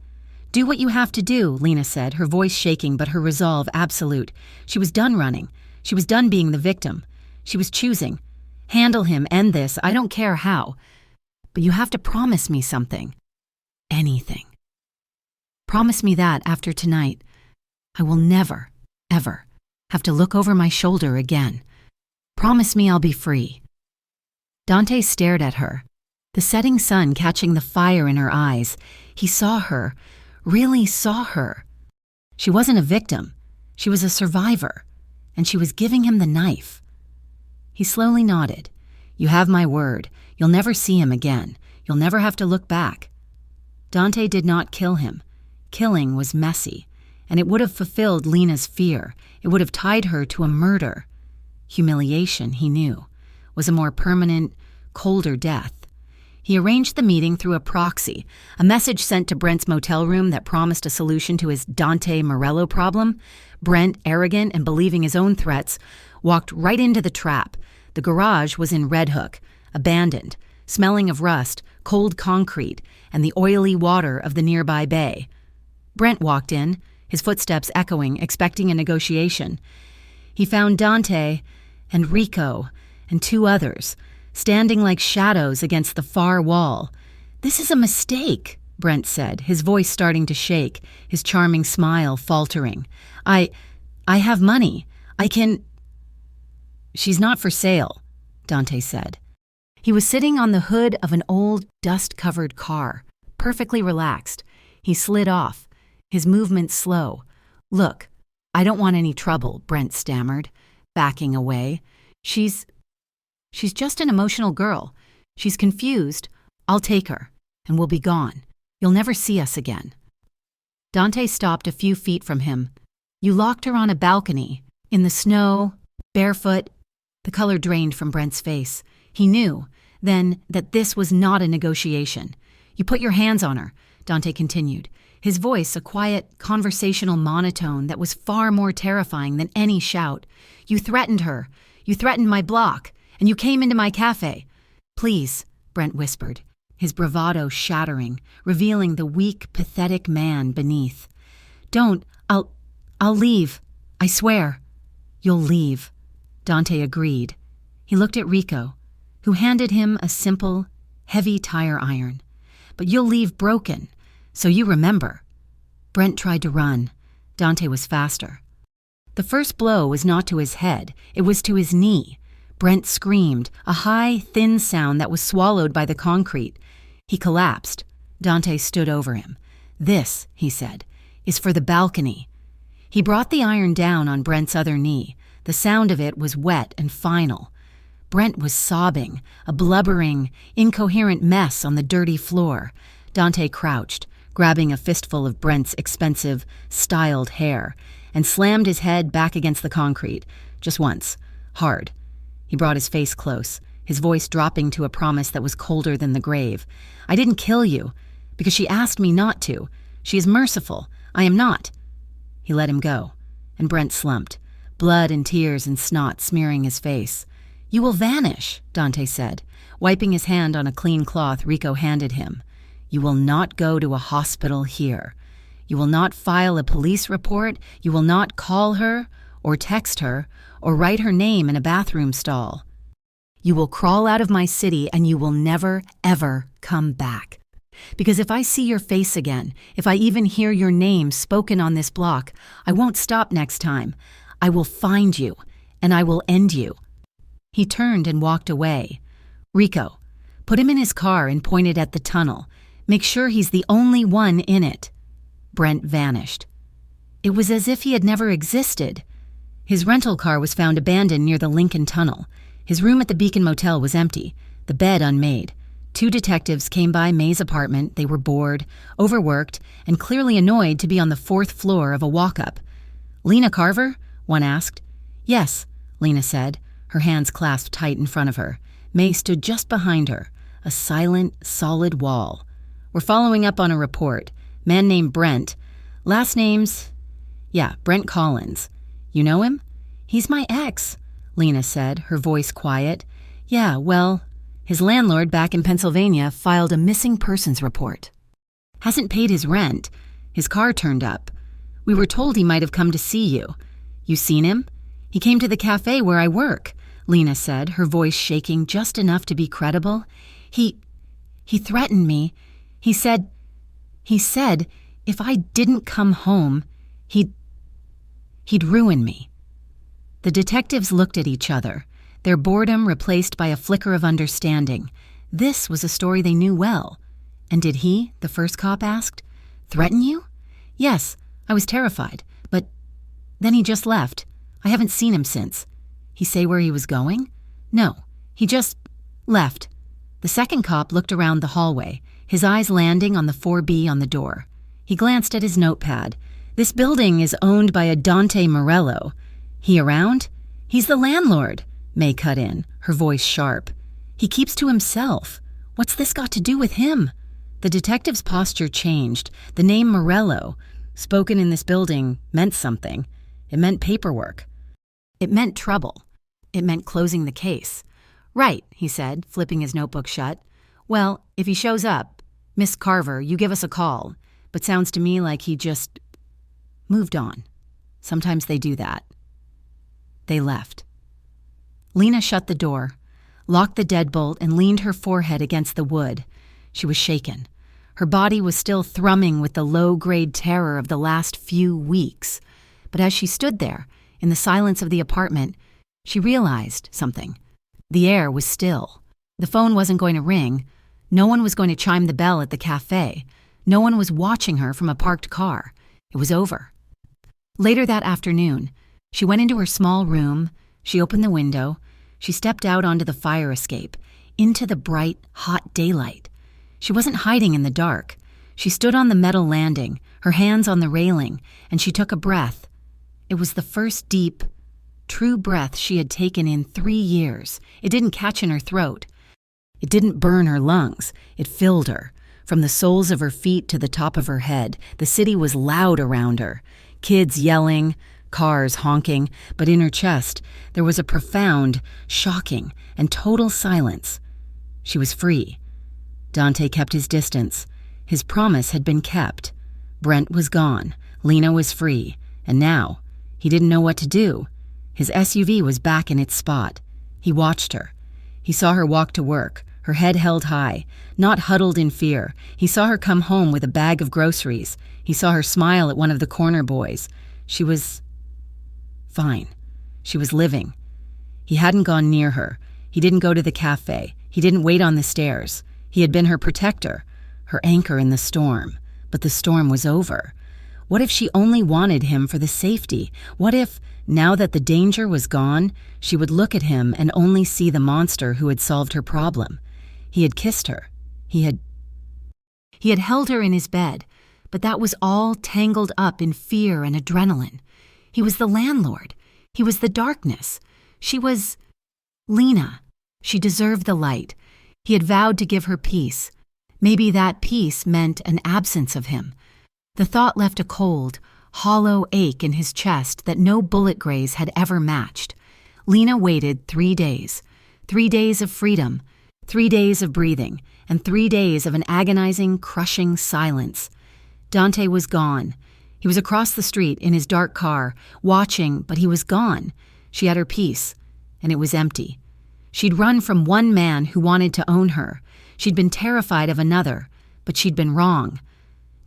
Do what you have to do, Lena said, her voice shaking but her resolve absolute. She was done running. She was done being the victim. She was choosing. Handle him, end this, I don't care how. But you have to promise me something. Anything. Promise me that after tonight, I will never, ever have to look over my shoulder again. Promise me I'll be free. Dante stared at her, the setting sun catching the fire in her eyes. He saw her, really saw her. She wasn't a victim. She was a survivor, and she was giving him the knife. He slowly nodded. You have my word. You'll never see him again. You'll never have to look back. Dante did not kill him. Killing was messy, and it would have fulfilled Lena's fear. It would have tied her to a murder. Humiliation, he knew, was a more permanent, colder death. He arranged the meeting through a proxy, a message sent to Brent's motel room that promised a solution to his Dante Morello problem. Brent, arrogant and believing his own threats, walked right into the trap. The garage was in Red Hook, abandoned, smelling of rust, cold concrete, and the oily water of the nearby bay. Brent walked in, his footsteps echoing, expecting a negotiation. He found Dante and Rico and 2 others, standing like shadows against the far wall. This is a mistake, Brent said, his voice starting to shake, his charming smile faltering. I have money. I can—" "She's not for sale," Dante said. He was sitting on the hood of an old, dust-covered car, perfectly relaxed. He slid off, his movements slow. "Look, I don't want any trouble," Brent stammered, backing away. She's just an emotional girl. She's confused. I'll take her, and we'll be gone. You'll never see us again." Dante stopped a few feet from him. "You locked her on a balcony, in the snow, barefoot." The color drained from Brent's face. He knew, then, that this was not a negotiation. "You put your hands on her," Dante continued, his voice a quiet, conversational monotone that was far more terrifying than any shout. "You threatened her. You threatened my block, and you came into my cafe." "Please," Brent whispered, his bravado shattering, revealing the weak, pathetic man beneath. "Don't. I'll leave. I swear." "You'll leave," Dante agreed. He looked at Rico, who handed him a simple, heavy tire iron. "But you'll leave broken, so you remember." Brent tried to run. Dante was faster. The first blow was not to his head, it was to his knee. Brent screamed, a high, thin sound that was swallowed by the concrete. He collapsed. Dante stood over him. "This," he said, "is for the balcony." He brought the iron down on Brent's other knee. The sound of it was wet and final. Brent was sobbing, a blubbering, incoherent mess on the dirty floor. Dante crouched, grabbing a fistful of Brent's expensive, styled hair, and slammed his head back against the concrete, just once, hard. He brought his face close, his voice dropping to a promise that was colder than the grave. "I didn't kill you, because she asked me not to. She is merciful. I am not." He let him go, and Brent slumped, blood and tears and snot smearing his face. "You will vanish," Dante said, wiping his hand on a clean cloth Rico handed him. "You will not go to a hospital here. You will not file a police report. You will not call her, or text her, or write her name in a bathroom stall. You will crawl out of my city and you will never, ever come back. Because if I see your face again, if I even hear your name spoken on this block, I won't stop next time. I will find you, and I will end you." He turned and walked away. "Rico, put him in his car and pointed at the tunnel. Make sure he's the only one in it." Brent vanished. It was as if he had never existed. His rental car was found abandoned near the Lincoln Tunnel. His room at the Beacon Motel was empty, the bed unmade. 2 detectives came by May's apartment. They were bored, overworked, and clearly annoyed to be on the 4th floor of a walk-up. "Lena Carver?" one asked. "Yes," Lena said, her hands clasped tight in front of her. May stood just behind her, a silent, solid wall. "We're following up on a report. Man named Brent. Last name's... yeah, Brent Collins. You know him?" "He's my ex," Lena said, her voice quiet. "Yeah, well, his landlord back in Pennsylvania filed a missing persons report. Hasn't paid his rent. His car turned up. We were told he might have come to see you. You seen him? He came to the cafe where I work," Lena said, her voice shaking just enough to be credible. He threatened me. He said if I didn't come home, he'd ruin me." The detectives looked at each other, their boredom replaced by a flicker of understanding. This was a story they knew well. "And did he," the first cop asked, "threaten you?" "Yes, I was terrified, but then he just left. I haven't seen him since." "He say where he was going?" "No, he just left." The second cop looked around the hallway, his eyes landing on the 4B on the door. He glanced at his notepad. "This building is owned by a Dante Morello. He around?" "He's the landlord," May cut in, her voice sharp. "He keeps to himself. What's this got to do with him?" The detective's posture changed. The name Morello, spoken in this building, meant something. It meant paperwork. It meant trouble. It meant closing the case. "Right," he said, flipping his notebook shut. "Well, if he shows up, Miss Carver, you give us a call. But sounds to me like he just moved on. Sometimes they do that." They left. Lena shut the door, locked the deadbolt, and leaned her forehead against the wood. She was shaken. Her body was still thrumming with the low-grade terror of the last few weeks. But as she stood there, in the silence of the apartment, she realized something. The air was still. The phone wasn't going to ring. No one was going to chime the bell at the cafe. No one was watching her from a parked car. It was over. Later that afternoon, she went into her small room. She opened the window. She stepped out onto the fire escape, into the bright, hot daylight. She wasn't hiding in the dark. She stood on the metal landing, her hands on the railing, and she took a breath. It was the first deep, true breath she had taken in 3 years. It didn't catch in her throat. It didn't burn her lungs. It filled her. From the soles of her feet to the top of her head, the city was loud around her. Kids yelling, cars honking, but in her chest, there was a profound, shocking, and total silence. She was free. Dante kept his distance. His promise had been kept. Brent was gone. Lena was free. And now, he didn't know what to do. His SUV was back in its spot. He watched her. He saw her walk to work, her head held high, not huddled in fear. He saw her come home with a bag of groceries. He saw her smile at one of the corner boys. She was fine. She was living. He hadn't gone near her. He didn't go to the cafe. He didn't wait on the stairs. He had been her protector, her anchor in the storm. But the storm was over. What if she only wanted him for the safety? What if, now that the danger was gone, she would look at him and only see the monster who had solved her problem? He had kissed her. He had held her in his bed, but that was all tangled up in fear and adrenaline. He was the landlord. He was the darkness. She was Lena. She deserved the light. He had vowed to give her peace. Maybe that peace meant an absence of him. The thought left a cold, hollow ache in his chest that no bullet graze had ever matched. Lena waited 3 days. 3 days of freedom, 3 days of breathing, and 3 days of an agonizing, crushing silence. Dante was gone. He was across the street in his dark car, watching, but he was gone. She had her peace, and it was empty. She'd run from one man who wanted to own her. She'd been terrified of another, but she'd been wrong.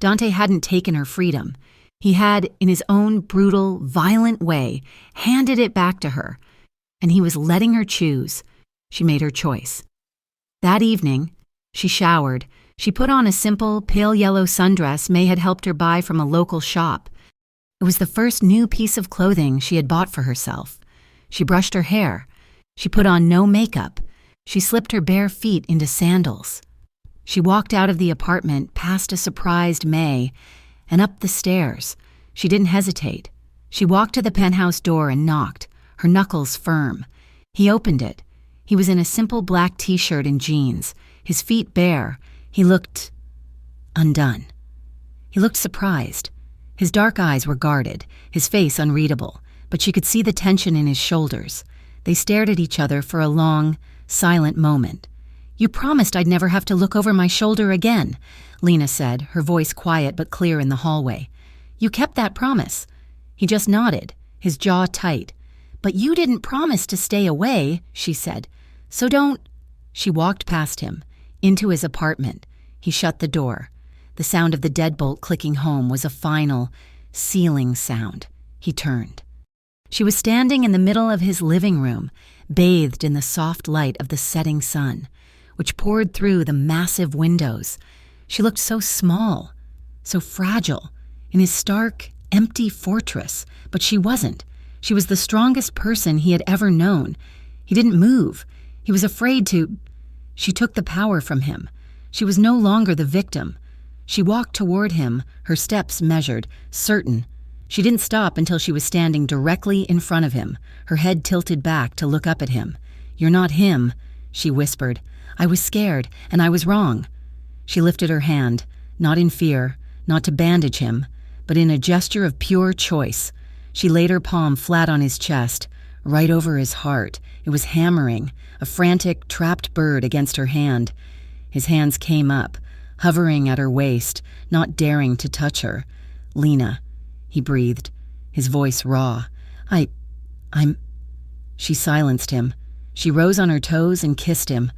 Dante hadn't taken her freedom. He had, in his own brutal, violent way, handed it back to her, and he was letting her choose. She made her choice. That evening, she showered. She put on a simple, pale yellow sundress May had helped her buy from a local shop. It was the first new piece of clothing she had bought for herself. She brushed her hair. She put on no makeup. She slipped her bare feet into sandals. She walked out of the apartment past a surprised May and up the stairs. She didn't hesitate. She walked to the penthouse door and knocked, her knuckles firm. He opened it. He was in a simple black t-shirt and jeans, his feet bare. He looked undone. He looked surprised. His dark eyes were guarded, his face unreadable, but she could see the tension in his shoulders. They stared at each other for a long, silent moment. "You promised I'd never have to look over my shoulder again," Lena said, her voice quiet but clear in the hallway. "You kept that promise." He just nodded, his jaw tight. "But you didn't promise to stay away," she said. "So don't—" She walked past him, into his apartment. He shut the door. The sound of the deadbolt clicking home was a final, sealing sound. He turned. She was standing in the middle of his living room, bathed in the soft light of the setting sun, which poured through the massive windows. She looked so small, so fragile, in his stark, empty fortress, but she wasn't. She was the strongest person he had ever known. He didn't move. He was afraid to... She took the power from him. She was no longer the victim. She walked toward him, her steps measured, certain. She didn't stop until she was standing directly in front of him, her head tilted back to look up at him. "You're not him," she whispered. "I was scared, and I was wrong." She lifted her hand, not in fear, not to bandage him, but in a gesture of pure choice. She laid her palm flat on his chest, right over his heart. It was hammering, a frantic, trapped bird against her hand. His hands came up, hovering at her waist, not daring to touch her. "Lena," he breathed, his voice raw. I'm... She silenced him. She rose on her toes and kissed him.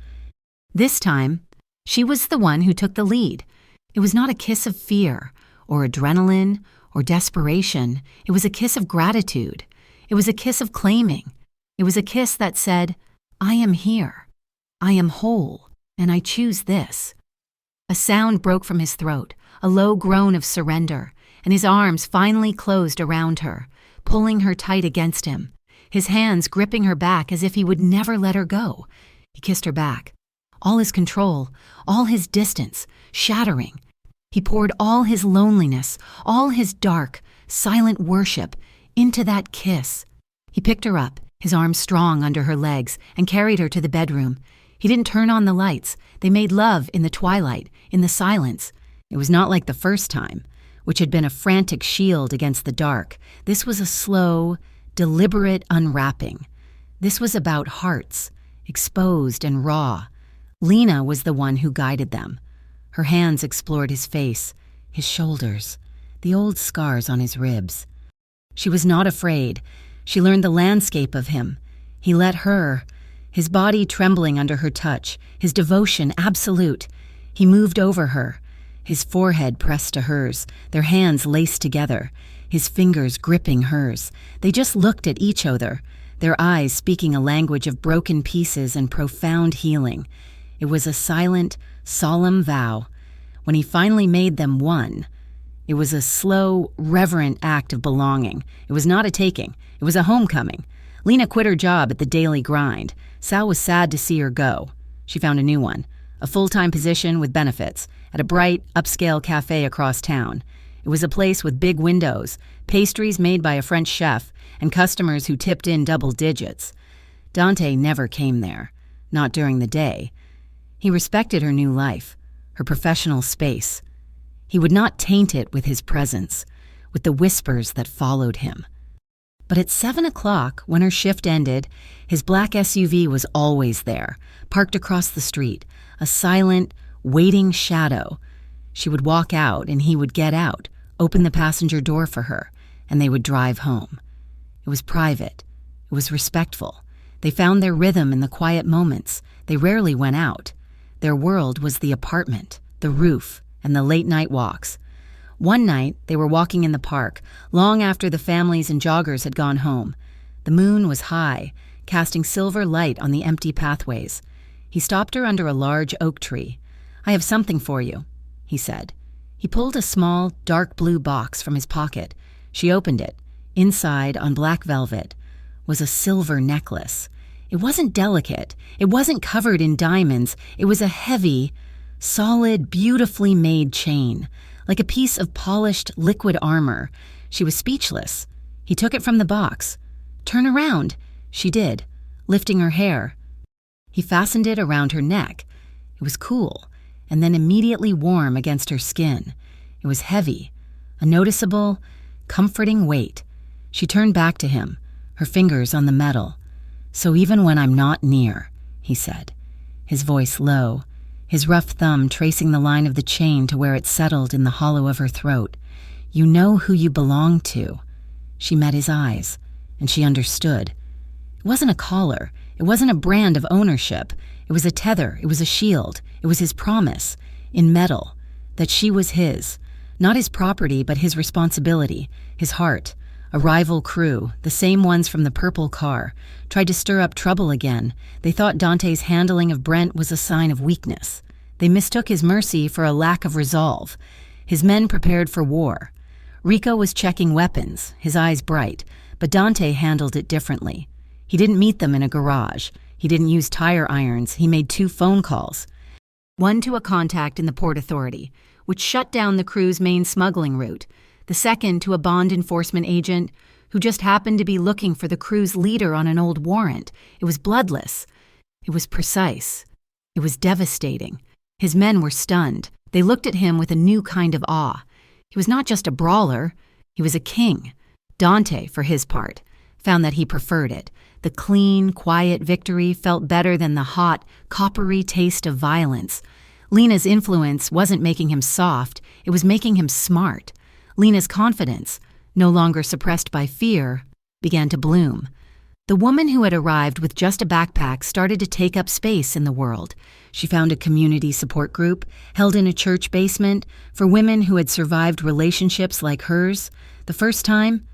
This time, she was the one who took the lead. It was not a kiss of fear, or adrenaline, or desperation. It was a kiss of gratitude. It was a kiss of claiming. It was a kiss that said, I am here. I am whole, and I choose this. A sound broke from his throat, a low groan of surrender, and his arms finally closed around her, pulling her tight against him, his hands gripping her back as if he would never let her go. He kissed her back. All his control, all his distance, shattering. He poured all his loneliness, all his dark, silent worship into that kiss. He picked her up, his arms strong under her legs, and carried her to the bedroom. He didn't turn on the lights. They made love in the twilight, in the silence. It was not like the first time, which had been a frantic shield against the dark. This was a slow, deliberate unwrapping. This was about hearts, exposed and raw. Lena was the one who guided them. Her hands explored his face, his shoulders, the old scars on his ribs. She was not afraid. She learned the landscape of him. He let her, his body trembling under her touch, his devotion absolute. He moved over her, his forehead pressed to hers, their hands laced together, his fingers gripping hers. They just looked at each other, their eyes speaking a language of broken pieces and profound healing. It was a silent, solemn vow. When he finally made them one, it was a slow, reverent act of belonging. It was not a taking. It was a homecoming. Lena quit her job at the daily grind. Sal was sad to see her go. She found a new one, a full-time position with benefits, at a bright, upscale cafe across town. It was a place with big windows, pastries made by a French chef, and customers who tipped in double digits. Dante never came there, not during the day. He respected her new life, her professional space. He would not taint it with his presence, with the whispers that followed him. But at 7 o'clock, when her shift ended, his black SUV was always there, parked across the street, a silent, waiting shadow. She would walk out and he would get out, open the passenger door for her, and they would drive home. It was private. It was respectful. They found their rhythm in the quiet moments. They rarely went out. Their world was the apartment, the roof, and the late-night walks. One night, they were walking in the park, long after the families and joggers had gone home. The moon was high, casting silver light on the empty pathways. He stopped her under a large oak tree. "I have something for you," he said. He pulled a small, dark blue box from his pocket. She opened it. Inside, on black velvet, was a silver necklace. It wasn't delicate. It wasn't covered in diamonds. It was a heavy, solid, beautifully made chain, like a piece of polished liquid armor. She was speechless. He took it from the box. "Turn around," she did, lifting her hair. He fastened it around her neck. It was cool, and then immediately warm against her skin. It was heavy, a noticeable, comforting weight. She turned back to him, her fingers on the metal. "So even when I'm not near," he said, his voice low, his rough thumb tracing the line of the chain to where it settled in the hollow of her throat, "you know who you belong to." She met his eyes, and she understood. It wasn't a collar. It wasn't a brand of ownership. It was a tether. It was a shield. It was his promise, in metal, that she was his. Not his property, but his responsibility, his heart. A rival crew, the same ones from the purple car, tried to stir up trouble again. They thought Dante's handling of Brent was a sign of weakness. They mistook his mercy for a lack of resolve. His men prepared for war. Rico was checking weapons, his eyes bright, but Dante handled it differently. He didn't meet them in a garage. He didn't use tire irons. He made 2 phone calls. One to a contact in the Port Authority, which shut down the crew's main smuggling route. The second to a bond enforcement agent who just happened to be looking for the crew's leader on an old warrant. It was bloodless. It was precise. It was devastating. His men were stunned. They looked at him with a new kind of awe. He was not just a brawler. He was a king. Dante, for his part, found that he preferred it. The clean, quiet victory felt better than the hot, coppery taste of violence. Lena's influence wasn't making him soft. It was making him smart. Lena's confidence, no longer suppressed by fear, began to bloom. The woman who had arrived with just a backpack started to take up space in the world. She found a community support group held in a church basement for women who had survived relationships like hers. The first time,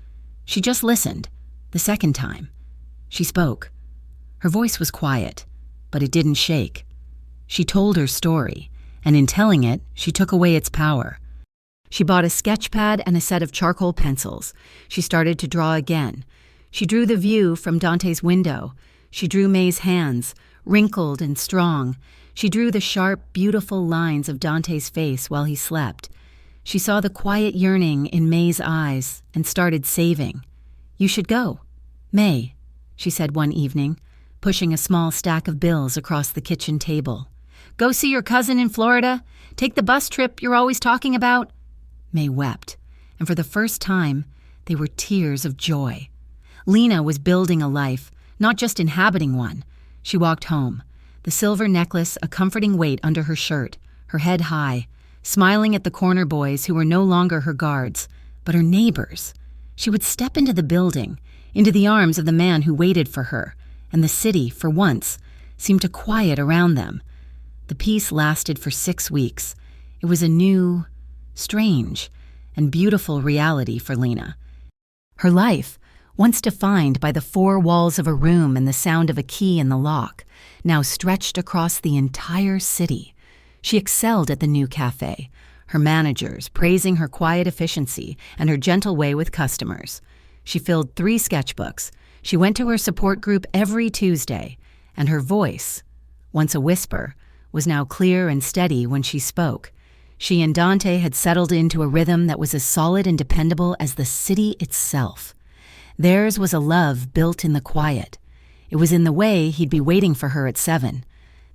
she just listened. The second time, she spoke. Her voice was quiet, but it didn't shake. She told her story, and in telling it, she took away its power. She bought a sketch pad and a set of charcoal pencils. She started to draw again. She drew the view from Dante's window. She drew May's hands, wrinkled and strong. She drew the sharp, beautiful lines of Dante's face while he slept. She saw the quiet yearning in May's eyes and started saving. "You should go. May," she said one evening, pushing a small stack of bills across the kitchen table. "Go see your cousin in Florida? Take the bus trip you're always talking about?" May wept, and for the first time, they were tears of joy. Lena was building a life, not just inhabiting one. She walked home, the silver necklace a comforting weight under her shirt, her head high, smiling at the corner boys who were no longer her guards, but her neighbors. She would step into the building, into the arms of the man who waited for her, and the city, for once, seemed to quiet around them. The peace lasted for 6 weeks. It was a new, strange, and beautiful reality for Lena. Her life, once defined by the 4 walls of a room and the sound of a key in the lock, now stretched across the entire city. She excelled at the new cafe, her managers praising her quiet efficiency and her gentle way with customers. She filled 3 sketchbooks. She went to her support group every Tuesday, and her voice, once a whisper, was now clear and steady when she spoke. She and Dante had settled into a rhythm that was as solid and dependable as the city itself. Theirs was a love built in the quiet. It was in the way he'd be waiting for her at 7,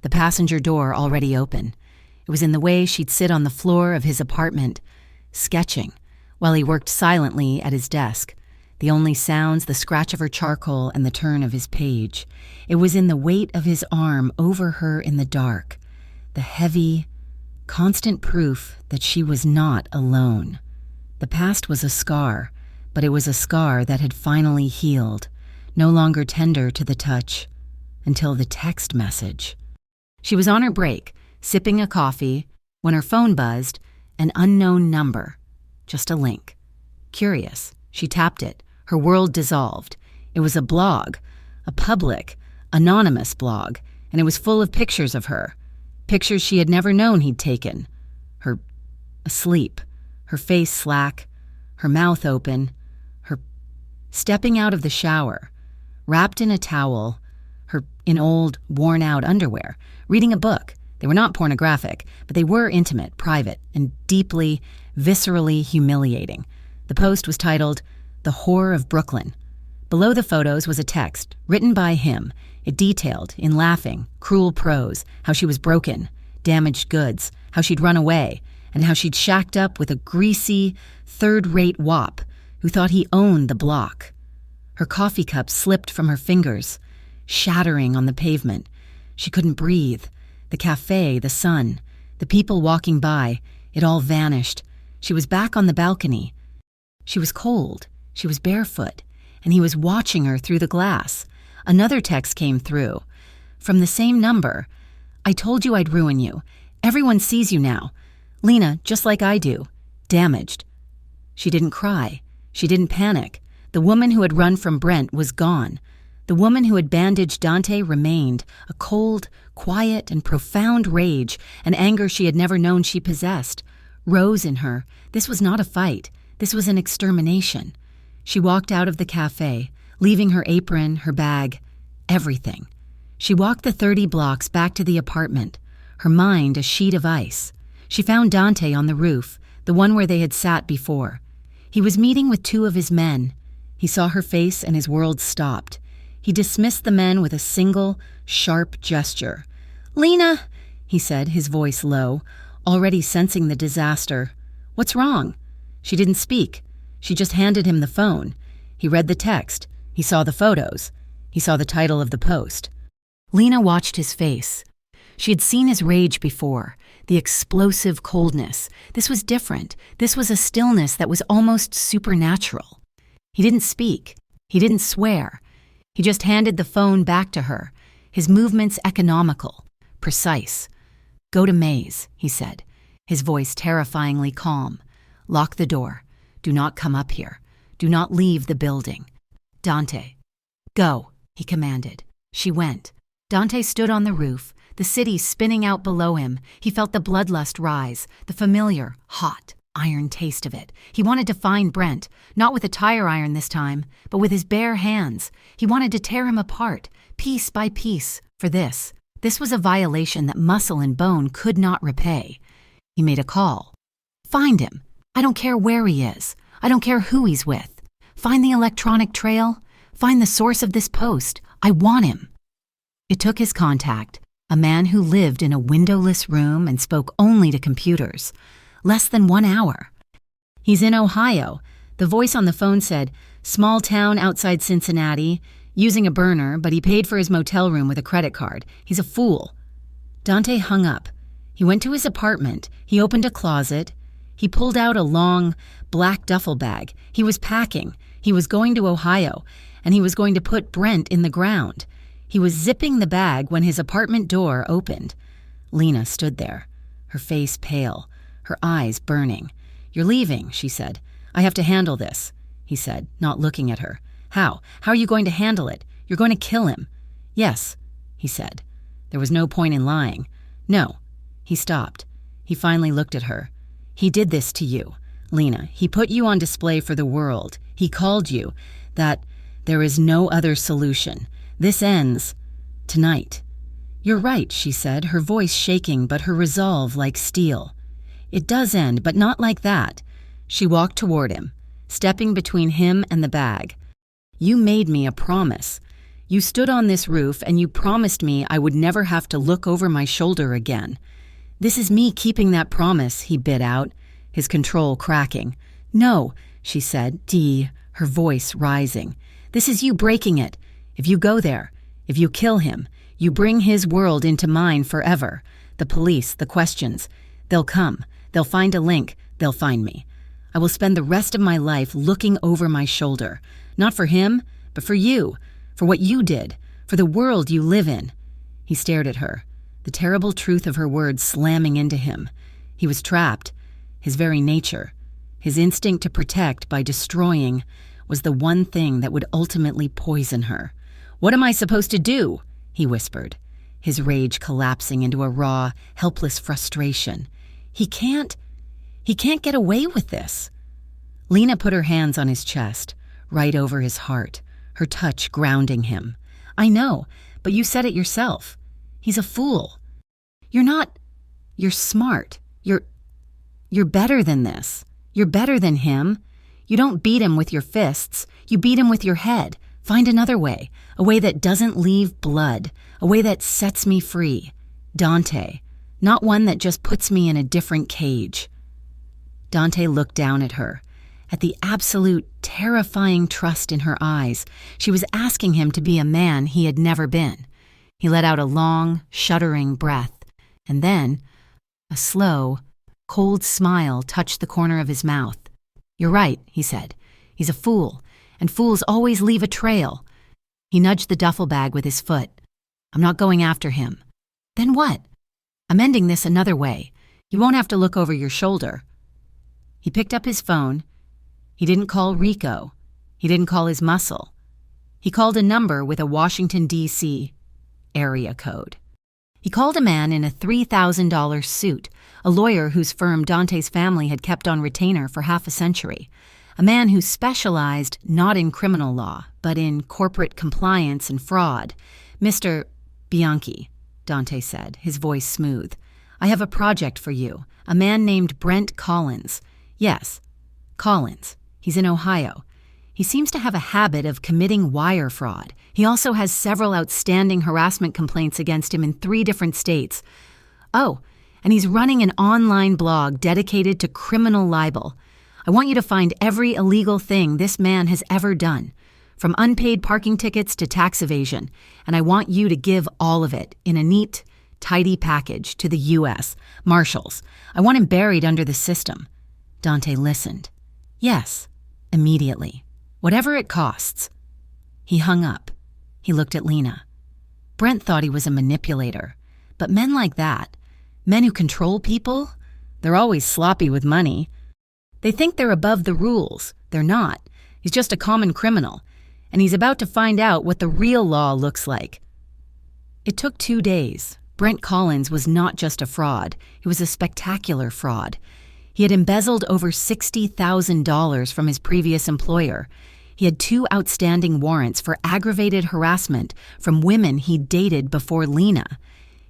the passenger door already open. It was in the way she'd sit on the floor of his apartment, sketching, while he worked silently at his desk. The only sounds, the scratch of her charcoal and the turn of his page. It was in the weight of his arm over her in the dark, the heavy, constant proof that she was not alone. The past was a scar, but it was a scar that had finally healed, no longer tender to the touch, until the text message. She was on her break, sipping a coffee, when her phone buzzed, an unknown number, just a link. Curious, she tapped it. Her world dissolved. It was a blog, a public, anonymous blog, and it was full of pictures of her, pictures she had never known he'd taken. Her asleep, her face slack, her mouth open, her stepping out of the shower, wrapped in a towel, her in old, worn-out underwear, reading a book. They were not pornographic, but they were intimate, private, and deeply, viscerally humiliating. The post was titled, "The Whore of Brooklyn." Below the photos was a text, written by him. It detailed, in laughing, cruel prose, how she was broken, damaged goods, how she'd run away, and how she'd shacked up with a greasy, third-rate wop who thought he owned the block. Her coffee cup slipped from her fingers, shattering on the pavement. She couldn't breathe. The cafe, the sun, the people walking by, it all vanished. She was back on the balcony. She was cold. She was barefoot, and he was watching her through the glass. Another text came through. From the same number. "I told you I'd ruin you. Everyone sees you now. Lena, just like I do. Damaged." She didn't cry. She didn't panic. The woman who had run from Brent was gone. The woman who had bandaged Dante remained, a cold, quiet, and profound rage, an anger she had never known she possessed, rose in her. This was not a fight. This was an extermination. She walked out of the cafe, leaving her apron, her bag, everything. She walked the 30 blocks back to the apartment, her mind a sheet of ice. She found Dante on the roof, the one where they had sat before. He was meeting with 2 of his men. He saw her face and his world stopped. He dismissed the men with a single, sharp gesture. "Lena," he said, his voice low, already sensing the disaster. "What's wrong?" She didn't speak. She just handed him the phone. He read the text. He saw the photos. He saw the title of the post. Lena watched his face. She had seen his rage before, the explosive coldness. This was different. This was a stillness that was almost supernatural. He didn't speak. He didn't swear. He just handed the phone back to her, his movements economical, precise. "Go to Maze," he said, his voice terrifyingly calm. "Lock the door. Do not come up here. Do not leave the building." "Dante, go," he commanded. She went. Dante stood on the roof, the city spinning out below him. He felt the bloodlust rise, the familiar, hot, iron taste of it. He wanted to find Brent, not with a tire iron this time, but with his bare hands. He wanted to tear him apart, piece by piece, for this. This was a violation that muscle and bone could not repay. He made a call. "Find him. I don't care where he is. I don't care who he's with. Find the electronic trail. Find the source of this post. I want him." It took his contact, a man who lived in a windowless room and spoke only to computers. Less than 1 hour. "He's in Ohio." The voice on the phone said, "Small town outside Cincinnati, using a burner, but he paid for his motel room with a credit card. He's a fool." Dante hung up. He went to his apartment. He opened a closet. He pulled out a long, black duffel bag. He was packing. He was going to Ohio, and he was going to put Brent in the ground. He was zipping the bag when his apartment door opened. Lena stood there, her face pale, her eyes burning. "You're leaving," she said. "I have to handle this," he said, not looking at her. How? How are you going to handle it? You're going to kill him." "Yes," he said. There was no point in lying. "No." He stopped. He finally looked at her. "He did this to you, Lena. He put you on display for the world. He called you that there is no other solution. This ends tonight." "You're right," she said, her voice shaking but her resolve like steel. "It does end, but not like that." She walked toward him, stepping between him and the bag. "You made me a promise. You stood on this roof and you promised me I would never have to look over my shoulder again. This is me keeping that promise," he bit out, his control cracking. "No," she said, her voice rising. "This is you breaking it. If you go there, if you kill him, you bring his world into mine forever. The police, the questions, they'll come. They'll find a link. They'll find me. I will spend the rest of my life looking over my shoulder. Not for him, but for you, for what you did, for the world you live in." He stared at her, the terrible truth of her words slamming into him. He was trapped. His very nature, his instinct to protect by destroying, was the one thing that would ultimately poison her. "What am I supposed to do?" he whispered, his rage collapsing into a raw, helpless frustration. He can't get away with this." Lena put her hands on his chest, right over his heart, her touch grounding him. "I know, but you said it yourself. He's a fool. You're smart. You're better than this. You're better than him. You don't beat him with your fists. You beat him with your head. Find another way, a way that doesn't leave blood, a way that sets me free. Dante, not one that just puts me in a different cage." Dante looked down at her, at the absolute, terrifying trust in her eyes. She was asking him to be a man he had never been. He let out a long, shuddering breath, and then a slow, cold smile touched the corner of his mouth. "You're right," he said. "He's a fool, and fools always leave a trail." He nudged the duffel bag with his foot. "I'm not going after him." "Then what?" "I'm ending this another way. You won't have to look over your shoulder." He picked up his phone. He didn't call Rico. He didn't call his muscle. He called a number with a Washington, D.C. area code. He called a man in a $3,000 suit, a lawyer whose firm Dante's family had kept on retainer for half a century, a man who specialized not in criminal law, but in corporate compliance and fraud. "Mr. Bianchi," Dante said, his voice smooth. "I have a project for you, a man named Brent Collins." "Yes, Collins. He's in Ohio. He seems to have a habit of committing wire fraud. He also has several outstanding harassment complaints against him in 3 different states. Oh, and he's running an online blog dedicated to criminal libel. I want you to find every illegal thing this man has ever done, from unpaid parking tickets to tax evasion, and I want you to give all of it in a neat, tidy package to the U.S. Marshals. I want him buried under the system." Dante listened. "Yes," immediately. "Whatever it costs." He hung up. He looked at Lena. Brent thought he was a manipulator. But men like that, men who control people, they're always sloppy with money. They think they're above the rules. They're not. He's just a common criminal, and he's about to find out what the real law looks like. It took 2 days. Brent Collins was not just a fraud. He was a spectacular fraud. He had embezzled over $60,000 from his previous employer. He had 2 outstanding warrants for aggravated harassment from women he'd dated before Lena.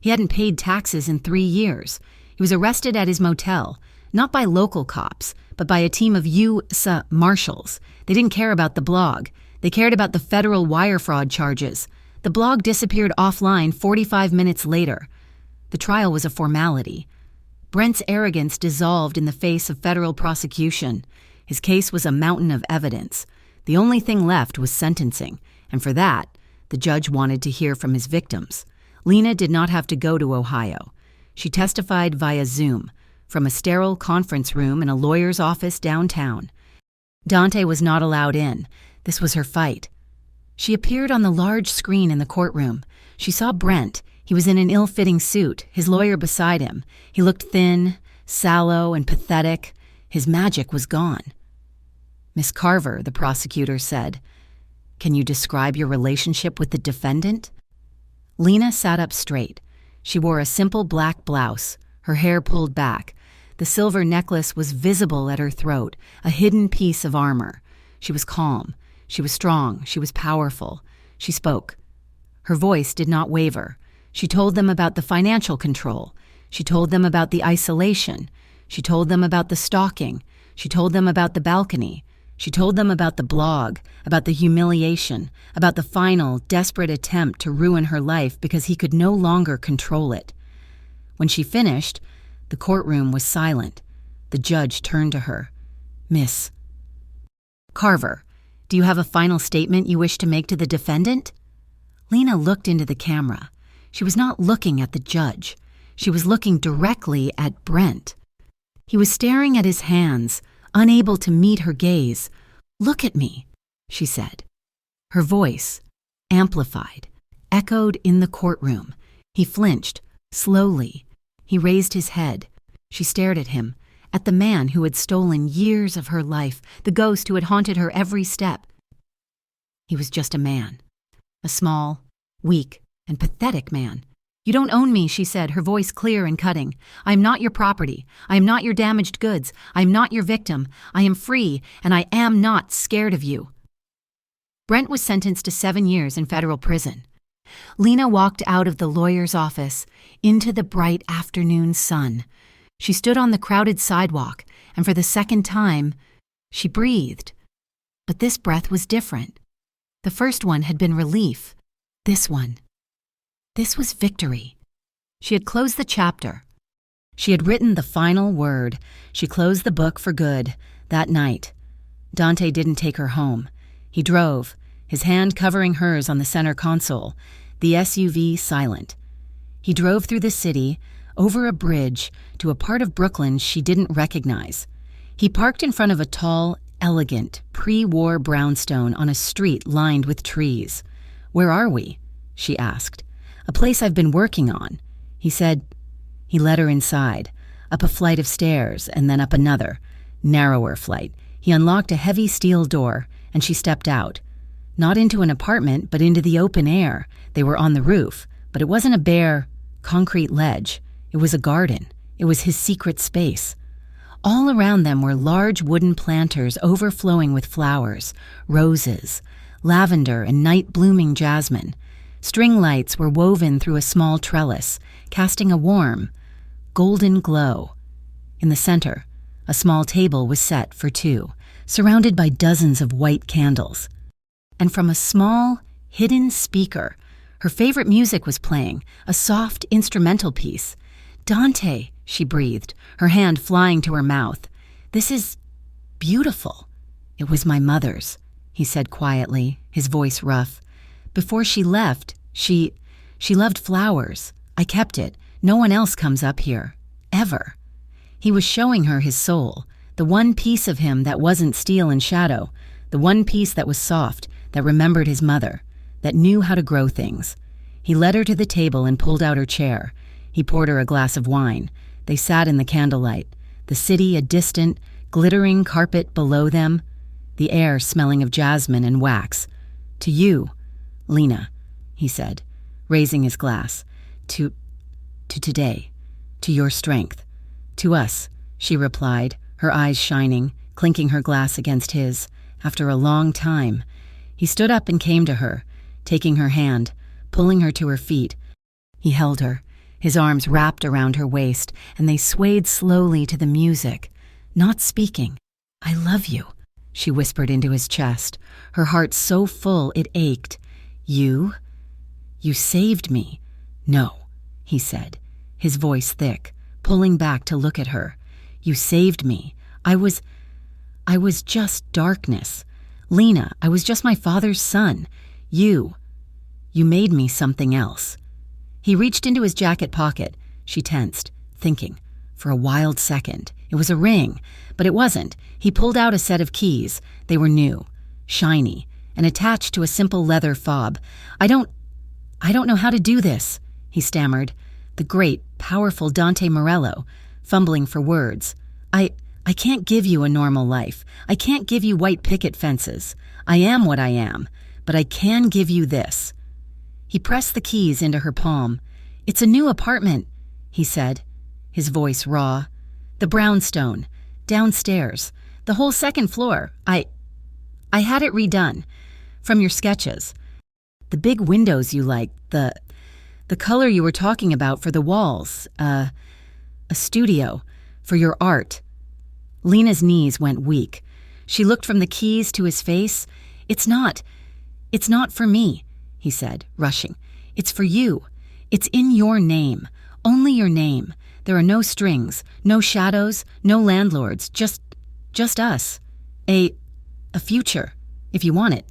He hadn't paid taxes in 3 years. He was arrested at his motel, not by local cops, but by a team of U.S. Marshals. They didn't care about the blog. They cared about the federal wire fraud charges. The blog disappeared offline 45 minutes later. The trial was a formality. Brent's arrogance dissolved in the face of federal prosecution. His case was a mountain of evidence. The only thing left was sentencing, and for that, the judge wanted to hear from his victims. Lena did not have to go to Ohio. She testified via Zoom, from a sterile conference room in a lawyer's office downtown. Dante was not allowed in. This was her fight. She appeared on the large screen in the courtroom. She saw Brent. He was in an ill-fitting suit, his lawyer beside him. He looked thin, sallow, and pathetic. His magic was gone. "Miss Carver," the prosecutor said, "can you describe your relationship with the defendant?" Lena sat up straight. She wore a simple black blouse, her hair pulled back. The silver necklace was visible at her throat, a hidden piece of armor. She was calm. She was strong. She was powerful. She spoke. Her voice did not waver. She told them about the financial control. She told them about the isolation. She told them about the stalking. She told them about the balcony. She told them about the blog, about the humiliation, about the final, desperate attempt to ruin her life because he could no longer control it. When she finished, the courtroom was silent. The judge turned to her. "Miss Carver, do you have a final statement you wish to make to the defendant?" Lena looked into the camera. She was not looking at the judge. She was looking directly at Brent. He was staring at his hands, unable to meet her gaze. "Look at me," she said. Her voice, amplified, echoed in the courtroom. He flinched, slowly. He raised his head. She stared at him, at the man who had stolen years of her life, the ghost who had haunted her every step. He was just a man, a small, weak, and pathetic man. "You don't own me," she said, her voice clear and cutting. "I am not your property. I am not your damaged goods. I am not your victim. I am free, and I am not scared of you." Brent was sentenced to 7 years in federal prison. Lena walked out of the lawyer's office into the bright afternoon sun. She stood on the crowded sidewalk, and for the second time, she breathed. But this breath was different. The first one had been relief. This was victory. She had closed the chapter. She had written the final word. She closed the book for good that night. Dante didn't take her home. He drove, his hand covering hers on the center console, the SUV silent. He drove through the city, over a bridge, to a part of Brooklyn she didn't recognize. He parked in front of a tall, elegant, pre-war brownstone on a street lined with trees. "Where are we?" she asked. "A place I've been working on," he said. He led her inside, up a flight of stairs, and then up another, narrower flight. He unlocked a heavy steel door, and she stepped out. Not into an apartment, but into the open air. They were on the roof, but it wasn't a bare, concrete ledge. It was a garden. It was his secret space. All around them were large wooden planters overflowing with flowers, roses, lavender and night-blooming jasmine. String lights were woven through a small trellis, casting a warm, golden glow. In the center, a small table was set for 2, surrounded by dozens of white candles. And from a small, hidden speaker, her favorite music was playing, a soft instrumental piece. "Dante," she breathed, her hand flying to her mouth. "This is beautiful." "It was my mother's," he said quietly, his voice rough. "Before she left, she loved flowers. I kept it. No one else comes up here. Ever." He was showing her his soul, the one piece of him that wasn't steel and shadow, the one piece that was soft, that remembered his mother. that knew how to grow things. He led her to the table and pulled out her chair. He poured her a glass of wine. They sat in the candlelight, the city a distant, glittering carpet below them, the air smelling of jasmine and wax. "To you, Lena," he said, raising his glass. To today, to your strength." "To us," she replied, her eyes shining, clinking her glass against his. After a long time, he stood up and came to her, taking her hand, pulling her to her feet. He held her, his arms wrapped around her waist, and they swayed slowly to the music, not speaking. "I love you," she whispered into his chest, her heart so full it ached. You saved me." "No," he said, his voice thick, pulling back to look at her. "You saved me. I was just darkness. Lena, I was just my father's son. You made me something else." He reached into his jacket pocket. She tensed, thinking. For a wild second. It was a ring, but it wasn't. He pulled out a set of keys. They were new, shiny, and attached to a simple leather fob. I don't know how to do this," he stammered, the great, powerful Dante Morello, fumbling for words. I can't give you a normal life. I can't give you white picket fences. I am what I am, but I can give you this." He pressed the keys into her palm. "It's a new apartment," he said, his voice raw. "The brownstone, downstairs, the whole second floor. I had it redone, from your sketches. The big windows you like, the color you were talking about for the walls, a studio, for your art." Lena's knees went weak. She looked from the keys to his face. It's not for me," he said, rushing. "It's for you. It's in your name, only your name. There are no strings, no shadows, no landlords, just us. A future, if you want it."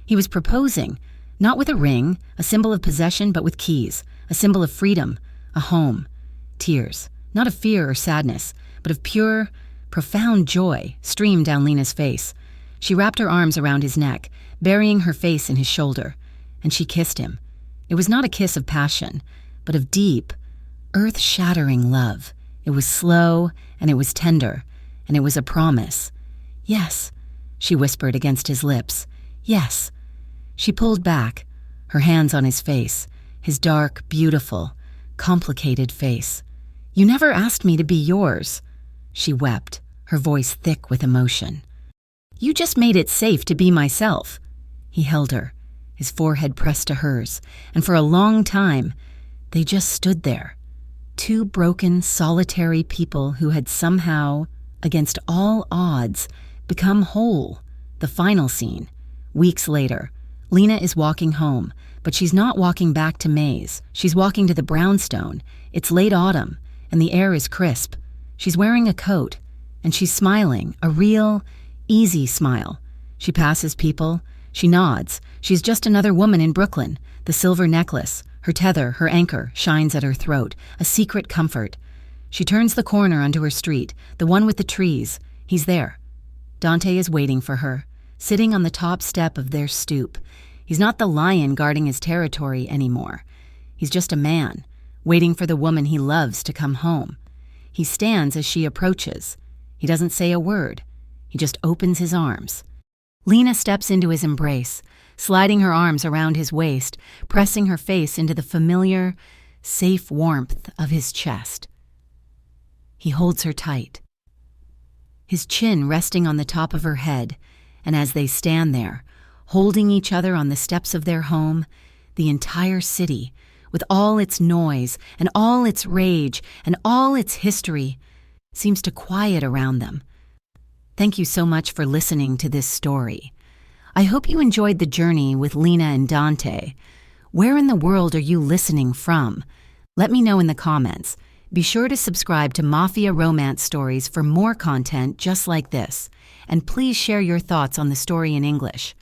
He was proposing, not with a ring, a symbol of possession, but with keys, a symbol of freedom, a home. Tears, not of fear or sadness, but of pure, profound joy, streamed down Lena's face. She wrapped her arms around his neck, burying her face in his shoulder, and she kissed him. It was not a kiss of passion, but of deep, earth-shattering love. It was slow, and it was tender, and it was a promise. "Yes," she whispered against his lips. "Yes." She pulled back, her hands on his face, his dark, beautiful, complicated face. "You never asked me to be yours." She wept, her voice thick with emotion. "You just made it safe to be myself." He held her, his forehead pressed to hers, and for a long time, they just stood there. Two broken, solitary people who had somehow, against all odds, become whole. The final scene. Weeks later, Lena is walking home, but she's not walking back to Maze. She's walking to the brownstone. It's late autumn, and the air is crisp. She's wearing a coat, and she's smiling, a real, easy smile. She passes people. She nods. She's just another woman in Brooklyn. The silver necklace, her tether, her anchor, shines at her throat, a secret comfort. She turns the corner onto her street, the one with the trees. He's there. Dante is waiting for her, sitting on the top step of their stoop. He's not the lion guarding his territory anymore. He's just a man, waiting for the woman he loves to come home. He stands as she approaches. He doesn't say a word. He just opens his arms. Lena steps into his embrace, sliding her arms around his waist, pressing her face into the familiar, safe warmth of his chest. He holds her tight, his chin resting on the top of her head, and as they stand there, holding each other on the steps of their home, the entire city, with all its noise and all its rage and all its history, seems to quiet around them. Thank you so much for listening to this story. I hope you enjoyed the journey with Lena and Dante. Where in the world are you listening from? Let me know in the comments. Be sure to subscribe to Mafia Romance Stories for more content just like this. And please share your thoughts on the story in English.